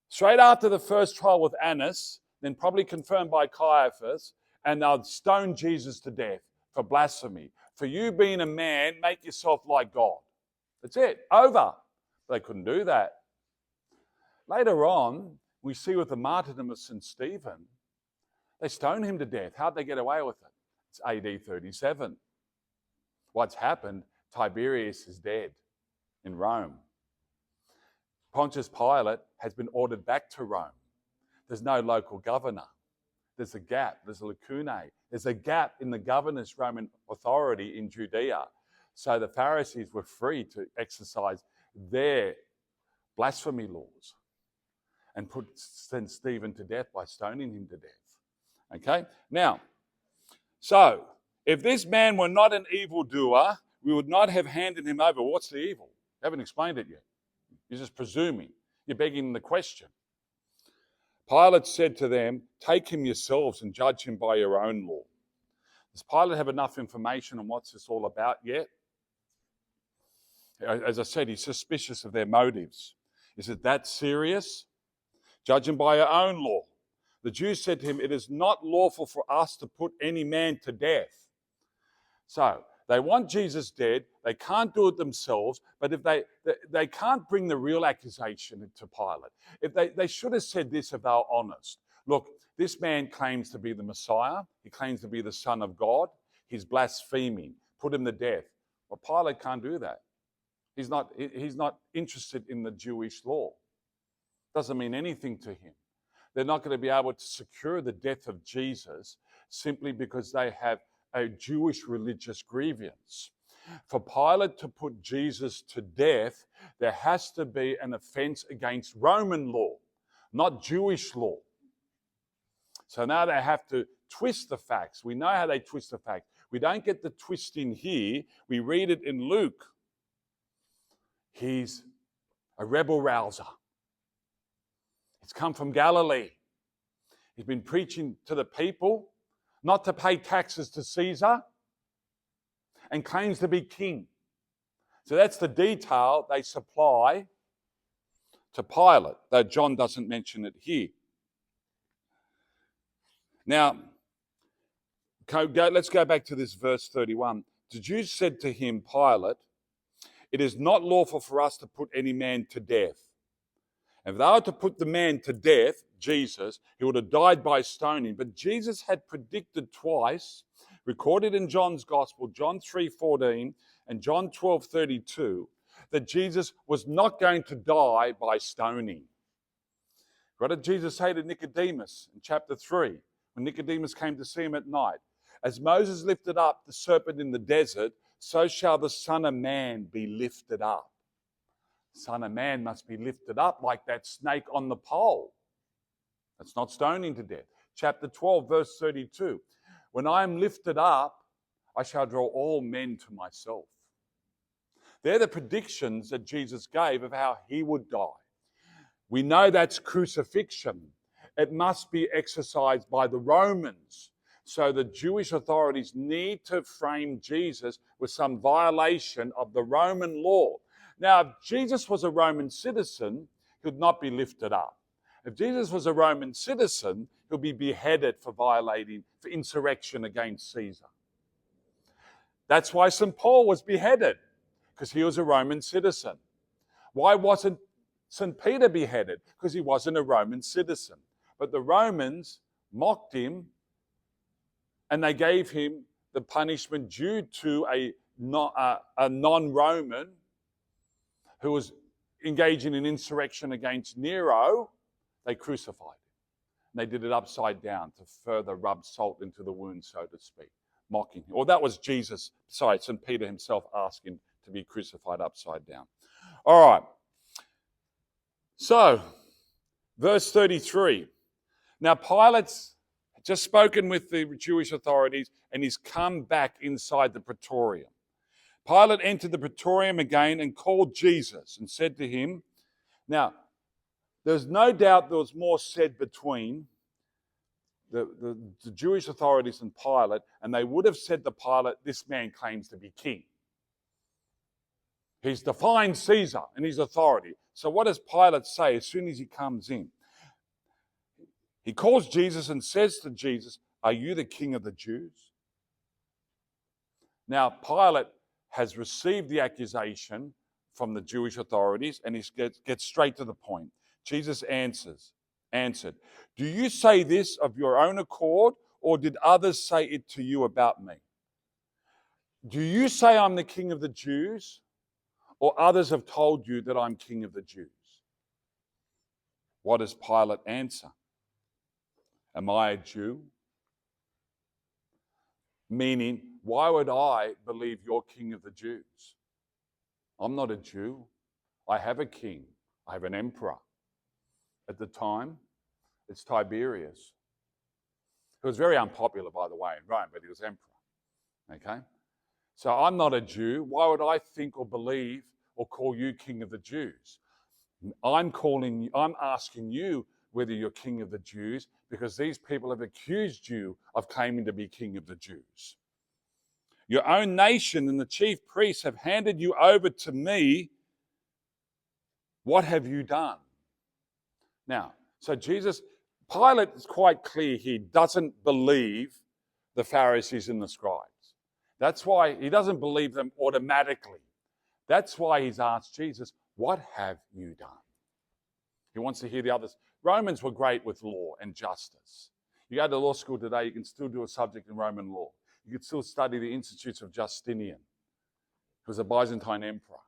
straight after the first trial with Annas, then probably confirmed by Caiaphas, and they'll stone Jesus to death for blasphemy. For you being a man, make yourself like God. That's it. Over. They couldn't do that. Later on, we see with the martyrdom of St Stephen, they stoned him to death. How'd they get away with it? It's AD 37. What's happened? Tiberius is dead in Rome. Pontius Pilate has been ordered back to Rome. There's no local governor. There's a gap. There's a lacunae. There's a gap in the governor's Roman authority in Judea. So the Pharisees were free to exercise their blasphemy laws and send Stephen to death by stoning him to death. Okay? Now, so if this man were not an evildoer, we would not have handed him over. What's the evil? I haven't explained it yet. You're just presuming. You're begging the question. Pilate said to them, take him yourselves and judge him by your own law. Does Pilate have enough information on what's this all about yet? As I said, he's suspicious of their motives. Is it that serious? Judge him by your own law. The Jews said to him, it is not lawful for us to put any man to death. So, they want Jesus dead. They can't do it themselves. But if they can't bring the real accusation to Pilate. If they should have said this if they were honest. Look, this man claims to be the Messiah. He claims to be the Son of God. He's blaspheming. Put him to death. Well, Pilate can't do that. He's not interested in the Jewish law. Doesn't mean anything to him. They're not going to be able to secure the death of Jesus simply because they have a Jewish religious grievance. For Pilate to put Jesus to death, there has to be an offense against Roman law, not Jewish law. So now they have to twist the facts. We know how they twist the facts. We don't get the twist in here. We read it in Luke. He's a rebel rouser. He's come from Galilee. He's been preaching to the people not to pay taxes to Caesar and claims to be king. So that's the detail they supply to Pilate, though John doesn't mention it here. Now, let's go back to this verse 31. The Jews said to him, Pilate, it is not lawful for us to put any man to death. If they were to put the man to death, Jesus, he would have died by stoning. But Jesus had predicted twice, recorded in John's Gospel, John 3:14 and John 12:32, that Jesus was not going to die by stoning. What did Jesus say to Nicodemus in chapter 3, when Nicodemus came to see him at night? As Moses lifted up the serpent in the desert, so shall the Son of Man be lifted up. Son of Man must be lifted up like that snake on the pole. That's not stoning to death. Chapter 12, verse 32. When I am lifted up, I shall draw all men to myself. They're the predictions that Jesus gave of how he would die. We know that's crucifixion. It must be exercised by the Romans. So the Jewish authorities need to frame Jesus with some violation of the Roman law. Now, if Jesus was a Roman citizen, he would not be lifted up. If Jesus was a Roman citizen, he'll be beheaded for insurrection against Caesar. That's why St. Paul was beheaded, because he was a Roman citizen. Why wasn't St. Peter beheaded? Because he wasn't a Roman citizen. But the Romans mocked him, and they gave him the punishment due to a non-Roman who was engaging in insurrection against Nero. They crucified him. And they did it upside down to further rub salt into the wound, so to speak, mocking him. Or that was St. Peter himself asking to be crucified upside down. All right. So, verse 33. Now, Pilate's just spoken with the Jewish authorities, and he's come back inside the praetorium. Pilate entered the praetorium again and called Jesus and said to him, now, there's no doubt there was more said between the Jewish authorities and Pilate, and they would have said to Pilate, this man claims to be king. He's defying Caesar and his authority. So what does Pilate say as soon as he comes in? He calls Jesus and says to Jesus, are you the king of the Jews? Now, Pilate has received the accusation from the Jewish authorities, and he gets straight to the point. Jesus answered, do you say this of your own accord, or did others say it to you about me? Do you say I'm the king of the Jews, or others have told you that I'm king of the Jews? What does Pilate answer? Am I a Jew? Meaning, why would I believe you're king of the Jews? I'm not a Jew. I have a king. I have an emperor. At the time, it's Tiberius. He was very unpopular, by the way, in Rome, but he was emperor. Okay? So I'm not a Jew. Why would I think or believe or call you king of the Jews? I'm asking you whether you're king of the Jews, because these people have accused you of claiming to be king of the Jews. Your own nation and the chief priests have handed you over to me. What have you done? Now, so Pilate is quite clear he doesn't believe the Pharisees and the scribes. That's why he doesn't believe them automatically. That's why he's asked Jesus, what have you done? He wants to hear the others. Romans were great with law and justice. You go to law school today, you can still do a subject in Roman law. You could still study the Institutes of Justinian, who was a Byzantine emperor.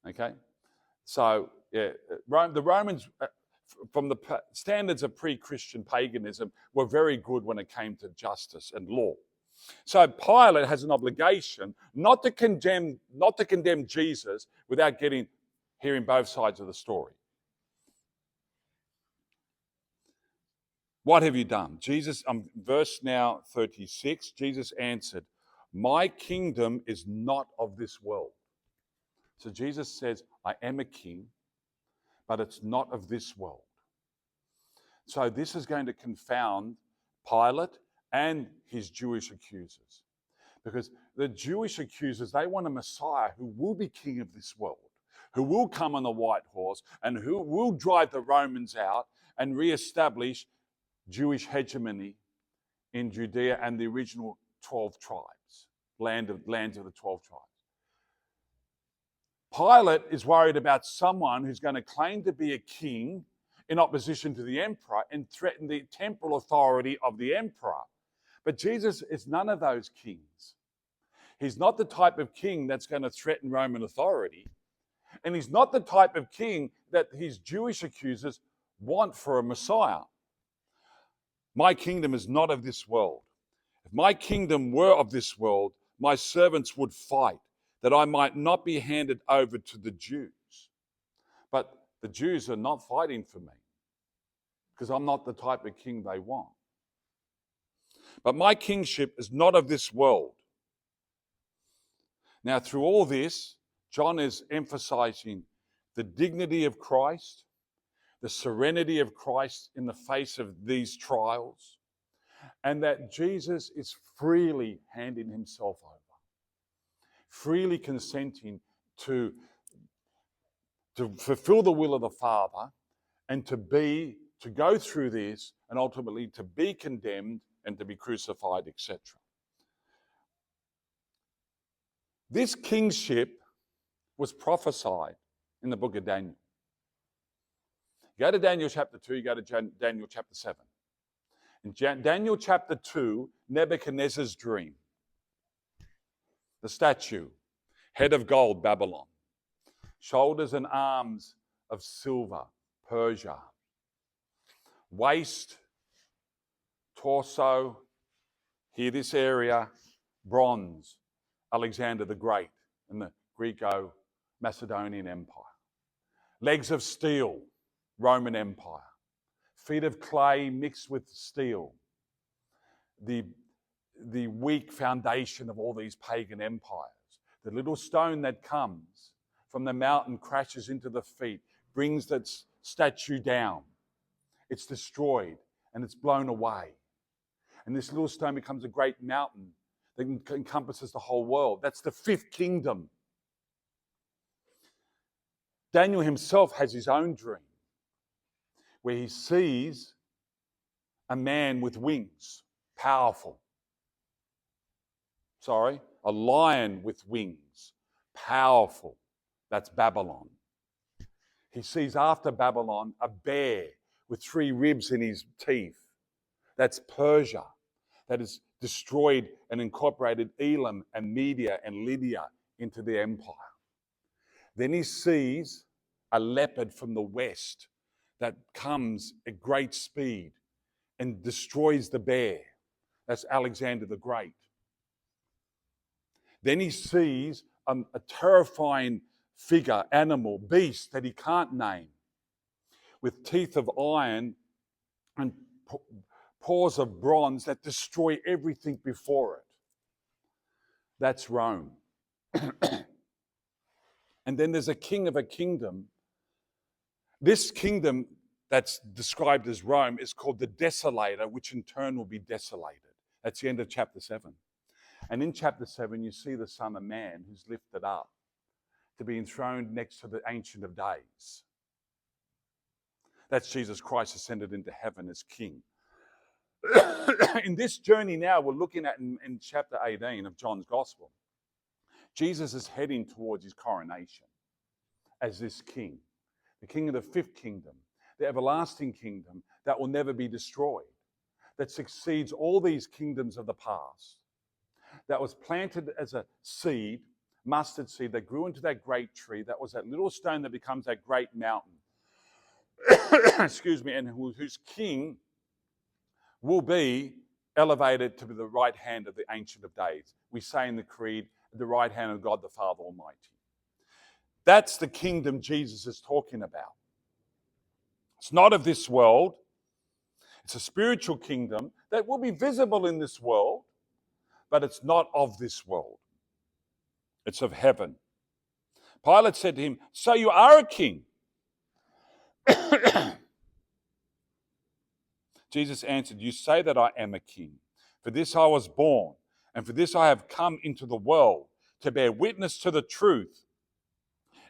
Okay? So, yeah, the Romans, from the standards of pre-Christian paganism, were very good when it came to justice and law. So Pilate has an obligation not to condemn Jesus without hearing both sides of the story. What have you done? Jesus, verse now 36, Jesus answered, my kingdom is not of this world. So Jesus says, I am a king, but it's not of this world. So this is going to confound Pilate and his Jewish accusers. Because the Jewish accusers, they want a Messiah who will be king of this world, who will come on a white horse and who will drive the Romans out and reestablish Jewish hegemony in Judea and the original 12 tribes, lands of the 12 tribes. Pilate is worried about someone who's going to claim to be a king in opposition to the emperor and threaten the temporal authority of the emperor. But Jesus is none of those kings. He's not the type of king that's going to threaten Roman authority. And he's not the type of king that his Jewish accusers want for a Messiah. My kingdom is not of this world. If my kingdom were of this world, my servants would fight, that I might not be handed over to the Jews. But the Jews are not fighting for me, because I'm not the type of king they want. But my kingship is not of this world. Now, through all this, John is emphasizing the dignity of Christ, the serenity of Christ in the face of these trials, and that Jesus is freely handing himself over, freely consenting to fulfill the will of the Father and to go through this and ultimately to be condemned and to be crucified, etc. This kingship was prophesied in the book of Daniel. You go to Daniel chapter 2, you go to Daniel chapter 7. In Daniel chapter 2, Nebuchadnezzar's dream. The statue, head of gold, Babylon. Shoulders and arms of silver, Persia. Waist, torso, here this area, bronze, Alexander the Great and the Greco-Macedonian Empire. Legs of steel, Roman Empire. Feet of clay mixed with steel. The weak foundation of all these pagan empires. The little stone that comes from the mountain crashes into the feet, brings that statue down. It's destroyed and it's blown away. And this little stone becomes a great mountain that encompasses the whole world. That's the fifth kingdom. Daniel himself has his own dream where he sees a man with wings, powerful. A lion with wings, powerful. That's Babylon. He sees after Babylon a bear with 3 ribs in his teeth. That's Persia. That has destroyed and incorporated Elam and Media and Lydia into the empire. Then he sees a leopard from the west that comes at great speed and destroys the bear. That's Alexander the Great. Then he sees a terrifying figure, animal, beast that he can't name, with teeth of iron and paws of bronze that destroy everything before it. That's Rome. And then there's a king of a kingdom. This kingdom that's described as Rome is called the Desolator, which in turn will be desolated. That's the end of chapter 7. And in chapter 7, you see the Son of Man who's lifted up to be enthroned next to the Ancient of Days. That's Jesus Christ ascended into heaven as King. In this journey now we're looking at in chapter 18 of John's Gospel, Jesus is heading towards his coronation as this King, the King of the fifth kingdom, the everlasting kingdom that will never be destroyed, that succeeds all these kingdoms of the past, that was planted as a seed, mustard seed, that grew into that great tree, that was that little stone that becomes that great mountain, excuse me, and whose king will be elevated to be the right hand of the Ancient of Days. We say in the Creed, the right hand of God the Father Almighty. That's the kingdom Jesus is talking about. It's not of this world. It's a spiritual kingdom that will be visible in this world, but it's not of this world. It's of heaven. Pilate said to him, "So you are a king?" Jesus answered, "You say that I am a king. For this I was born, and for this I have come into the world, to bear witness to the truth.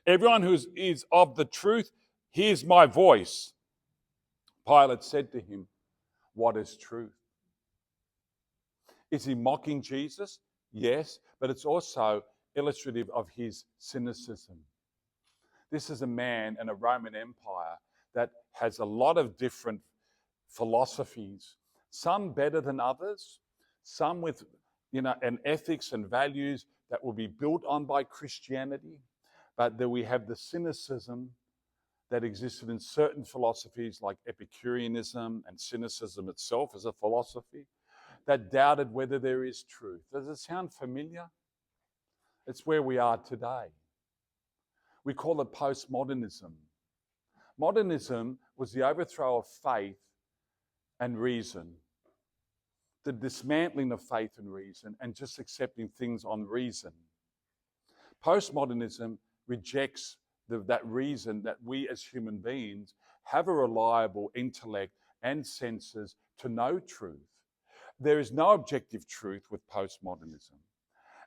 Everyone who is of the truth hears my voice." Pilate said to him, "What is truth?" Is he mocking Jesus? Yes, but it's also illustrative of his cynicism. This is a man in a Roman Empire that has a lot of different philosophies, some better than others, some with, an ethics and values that will be built on by Christianity. But then we have the cynicism that existed in certain philosophies like Epicureanism, and cynicism itself as a philosophy, that doubted whether there is truth. Does it sound familiar? It's where we are today. We call it postmodernism. Modernism was the overthrow of faith and reason, the dismantling of faith and reason, and just accepting things on reason. Postmodernism rejects that reason that we as human beings have a reliable intellect and senses to know truth. There is no objective truth with postmodernism.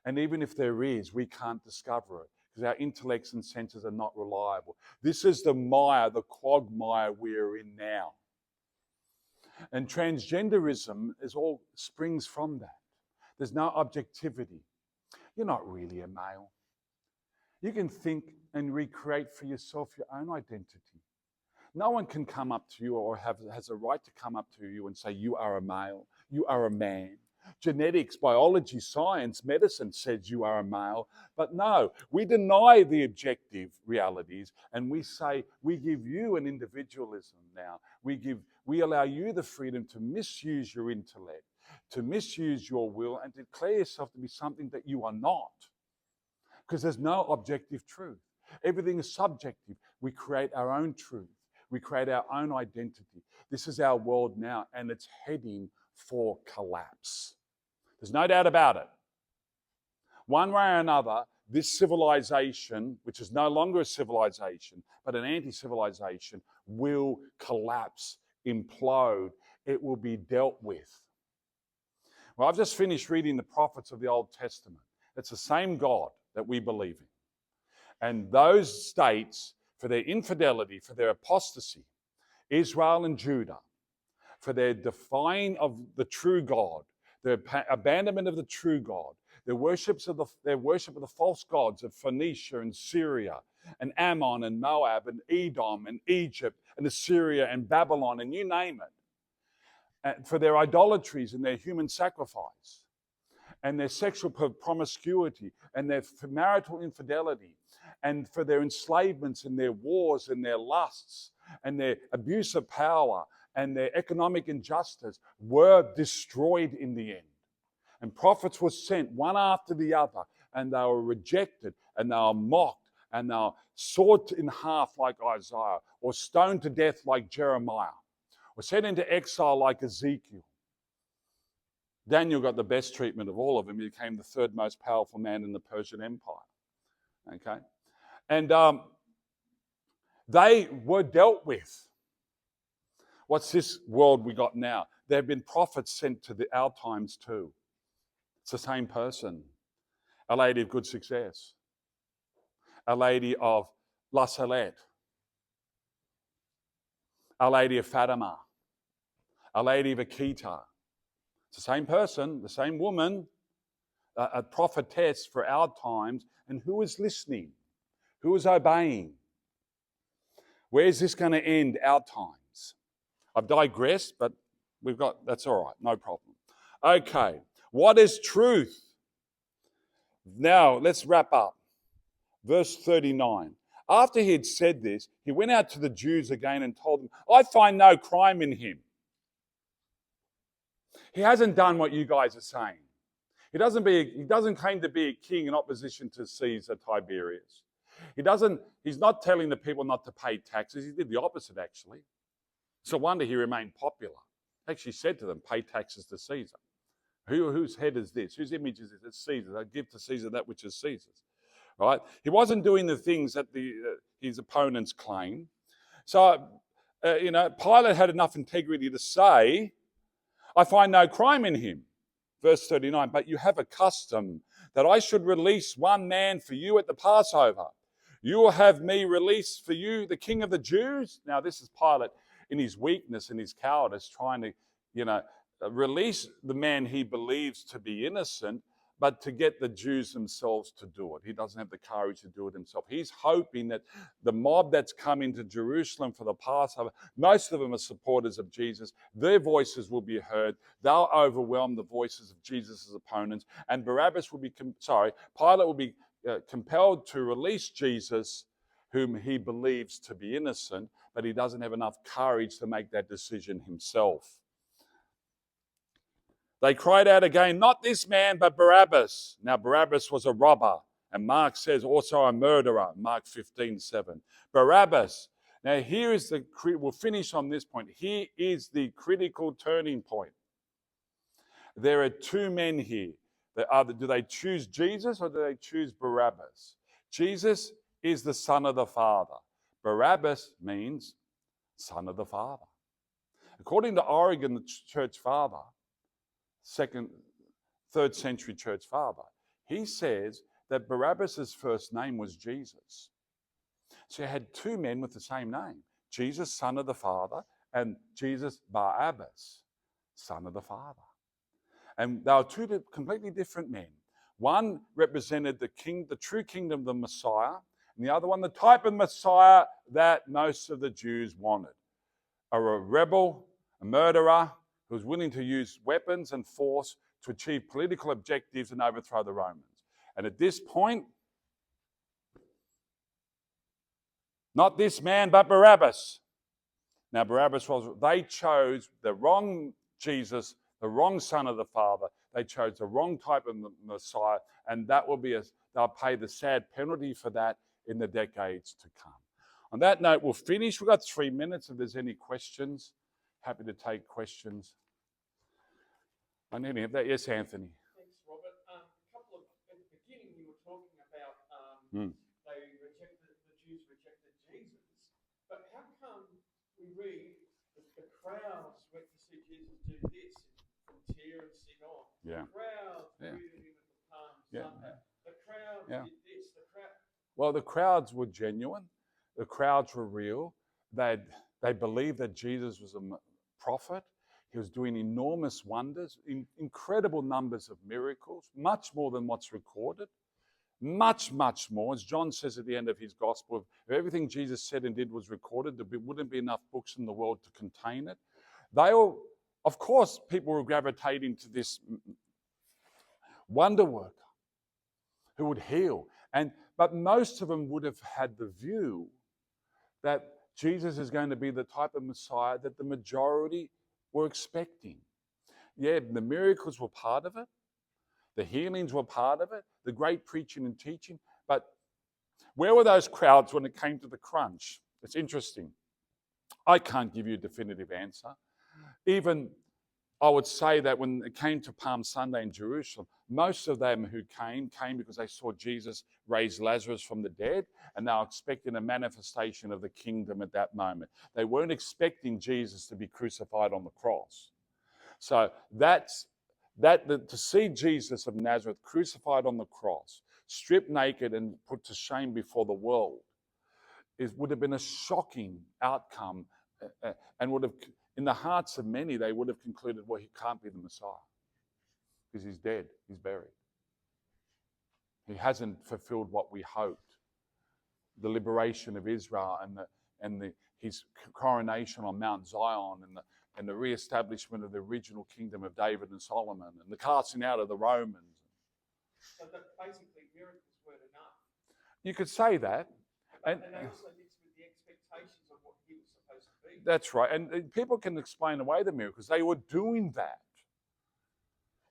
And even if there is, we can't discover it because our intellects and senses are not reliable. This is the mire, the quagmire we're in now. And transgenderism all springs from that. There's no objectivity. You're not really a male. You can think and recreate for yourself your own identity. No one can come up to you or has a right to come up to you and say, you are a male, you are a man. Genetics, biology, science, medicine says you are a male. But no, we deny the objective realities and we say, we give you an individualism now. We allow you the freedom to misuse your intellect, to misuse your will and declare yourself to be something that you are not. Because there's no objective truth. Everything is subjective. We create our own truth. We create our own identity. This is our world now, and it's heading for collapse. There's no doubt about it. One way or another, this civilization, which is no longer a civilization, but an anti-civilization, will collapse, implode. It will be dealt with. Well, I've just finished reading the prophets of the Old Testament. It's the same God that we believe in. And those states, for their infidelity, for their apostasy, Israel and Judah, for their defying of the true God, their abandonment of the true God, their worship of the false gods of Phoenicia and Syria and Ammon and Moab and Edom and Egypt and Assyria and Babylon and you name it, and for their idolatries and their human sacrifice and their sexual promiscuity and their marital infidelity and for their enslavements and their wars and their lusts and their abuse of power and their economic injustice were destroyed in the end. And prophets were sent one after the other, and they were rejected, and they were mocked, and they were sawed in half like Isaiah, or stoned to death like Jeremiah, or sent into exile like Ezekiel. Daniel got the best treatment of all of them. He became the third most powerful man in the Persian Empire. Okay? And they were dealt with. What's this world we got now? There have been prophets sent to our times too. It's the same person. A lady of good success. A lady of La Salette. A lady of Fatima. A lady of Akita. It's the same person, the same woman, a prophetess for our times. And who is listening? Who is obeying? Where's this going to end? Our times. I've digressed, but that's all right, no problem. Okay, what is truth? Now, let's wrap up. Verse 39. After he had said this, he went out to the Jews again and told them, I find no crime in him. He hasn't done what you guys are saying. He doesn't claim to be a king in opposition to Caesar Tiberius. He's not telling the people not to pay taxes. He did the opposite, actually. It's a wonder he remained popular. He actually said to them, pay taxes to Caesar. Whose head is this? Whose image is this? It's Caesar's. I give to Caesar that which is Caesar's. Right? He wasn't doing the things that his opponents claim. So, Pilate had enough integrity to say, I find no crime in him. Verse 39, but you have a custom that I should release one man for you at the Passover. You will have me release for you the King of the Jews? Now, this is Pilate in his weakness and his cowardice trying to, release the man he believes to be innocent, but to get the Jews themselves to do it. He doesn't have the courage to do it himself. He's hoping that the mob that's coming to Jerusalem for the Passover, most of them are supporters of Jesus. Their voices will be heard. They'll overwhelm the voices of Jesus' opponents. And Pilate will be compelled to release Jesus, whom he believes to be innocent, but he doesn't have enough courage to make that decision himself. They cried out again, not this man, but Barabbas. Now, Barabbas was a robber, and Mark says also a murderer, Mark 15:7. Barabbas. Now, we'll finish on this point. Here is the critical turning point. There are two men here. Do they choose Jesus or do they choose Barabbas? Jesus is the Son of the Father. Barabbas means Son of the Father. According to Origen, the church father, 3rd century church father, he says that Barabbas' first name was Jesus. So you had two men with the same name, Jesus, Son of the Father, and Jesus Barabbas, Son of the Father. And they were two completely different men. One represented the true kingdom of the Messiah, and the other one, the type of Messiah that most of the Jews wanted. A rebel, a murderer, who was willing to use weapons and force to achieve political objectives and overthrow the Romans. And at this point, not this man, but Barabbas. Now, they chose the wrong Jesus, the wrong Son of the Father. They chose the wrong type of Messiah, and that will be they'll pay the sad penalty for that in the decades to come. On that note, we'll finish. We've got 3 minutes. If there's any questions, happy to take questions. I need to have that. Yes, Anthony. Thanks, Robert. At the beginning, you were talking about the Jews rejected Jesus. But how come we read that the crowds went to see Jesus do this from Tyre and Sidon? Yeah. The crowds greeted him at the Palm Sunday. The crowds did this. Well, the crowds were genuine. The crowds were real. They believed that Jesus was a prophet. He was doing enormous wonders, incredible numbers of miracles, much more than what's recorded. Much, much more. As John says at the end of his gospel, if everything Jesus said and did was recorded, there wouldn't be enough books in the world to contain it. Of course, people were gravitating to this wonder worker who would heal. But most of them would have had the view that Jesus is going to be the type of Messiah that the majority were expecting. Yeah, the miracles were part of it. The healings were part of it. The great preaching and teaching. But where were those crowds when it came to the crunch? It's interesting. I can't give you a definitive answer. Even I would say that when it came to Palm Sunday in Jerusalem, most of them who came because they saw Jesus raise Lazarus from the dead, and they were expecting a manifestation of the kingdom at that moment. They weren't expecting Jesus to be crucified on the cross. So to see Jesus of Nazareth crucified on the cross, stripped naked and put to shame before the world, would have been a shocking outcome, and would have, in the hearts of many, they would have concluded, well, he can't be the Messiah because he's dead, he's buried. He hasn't fulfilled what we hoped, the liberation of Israel and his coronation on Mount Zion and the re-establishment of the original kingdom of David and Solomon and the casting out of the Romans. So that basically miracles weren't enough. You could say that. And they also mixed with the expectations of what he was supposed to be. That's right. And people can explain away the miracles. They were doing that.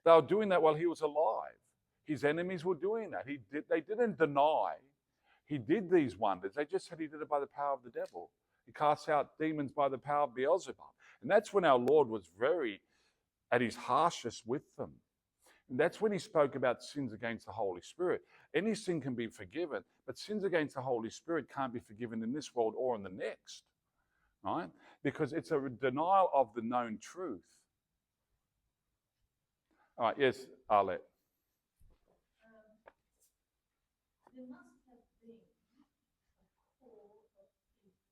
They were doing that while he was alive. His enemies were doing that. They didn't deny he did these wonders. They just said he did it by the power of the devil. He casts out demons by the power of Beelzebub. And that's when our Lord was very at his harshest with them. And that's when he spoke about sins against the Holy Spirit. Any sin can be forgiven, but sins against the Holy Spirit can't be forgiven in this world or in the next, right? Because it's a denial of the known truth. All right, yes, Arlette. There must have been a core of people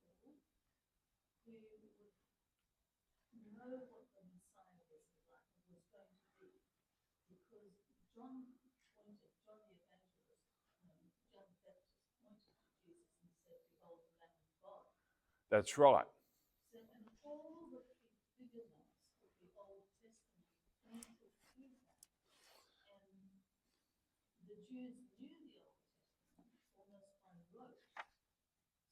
who would know what the Messiah was going to be, because John the Evangelist, John the Baptist pointed to Jesus and said, "Behold, the Lamb of God." That's right. So, and all the figurements of the Old Testament pointed to that, and the Jews knew the Old Testament almost by rote.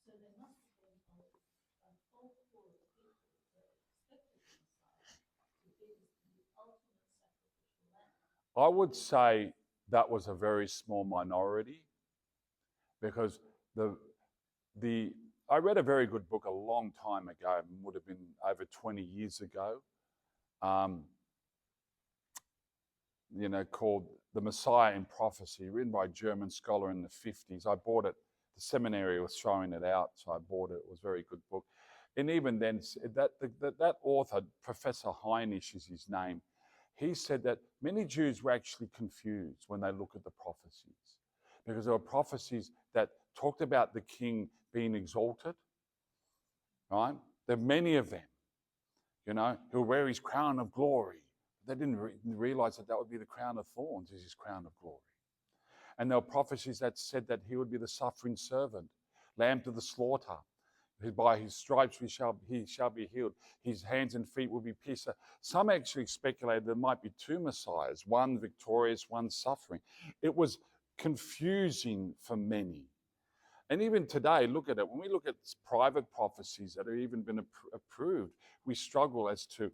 So there must have been a whole core of people that expected the Messiah to be the ultimate sacrificial lamb. I would say that was a very small minority, because I read a very good book a long time ago, it would have been over 20 years ago, called The Messiah in Prophecy, written by a German scholar in the 50s. I bought it. The seminary was throwing it out, so I bought it. It was a very good book. And even then, that author, Professor Heinisch is his name, he said that many Jews were actually confused when they look at the prophecies, because there were prophecies that talked about the king being exalted, right? There are many of them, he'll wear his crown of glory. They didn't realize that would be the crown of thorns, is his crown of glory. And there were prophecies that said that he would be the suffering servant, lamb to the slaughter. By his stripes he shall be healed. His hands and feet will be pierced. Some actually speculated there might be two messiahs, one victorious, one suffering. It was confusing for many. And even today, look at it. When we look at private prophecies that have even been approved, we struggle as to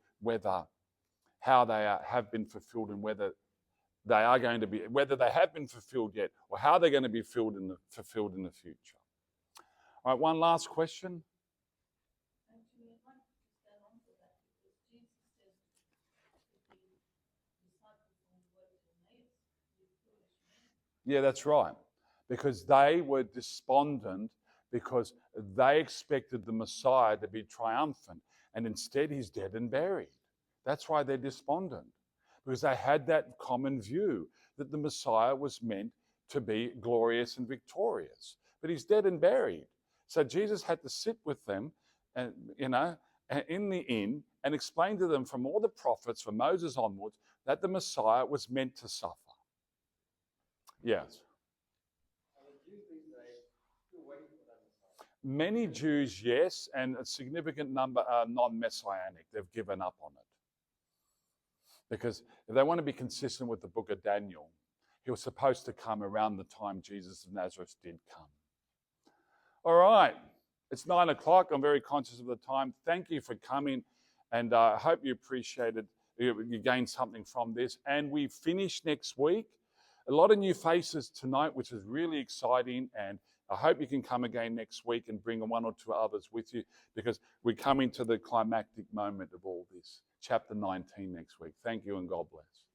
how they have been fulfilled and whether they are going to be, whether they have been fulfilled yet, or how they're going to be fulfilled in the future. All right, one last question. Actually, I'd like to just add on to that, because Jesus says that the disciples on the way to Emmaus with foolish men. Yeah, that's right. Because they were despondent because they expected the Messiah to be triumphant, and instead he's dead and buried. That's why they're despondent, because they had that common view that the Messiah was meant to be glorious and victorious, but he's dead and buried. So Jesus had to sit with them, and in the inn, and explain to them from all the prophets, from Moses onwards, that the Messiah was meant to suffer. Yes. Many Jews, yes, and a significant number are non-messianic. They've given up on it. Because if they want to be consistent with the book of Daniel, he was supposed to come around the time Jesus of Nazareth did come. All right, it's 9 o'clock. I'm very conscious of the time. Thank you for coming, and I hope you appreciated, you gained something from this. And we finish next week. A lot of new faces tonight, which is really exciting, and I hope you can come again next week and bring one or two others with you, because we're coming to the climactic moment of all this. Chapter 19 next week. Thank you and God bless.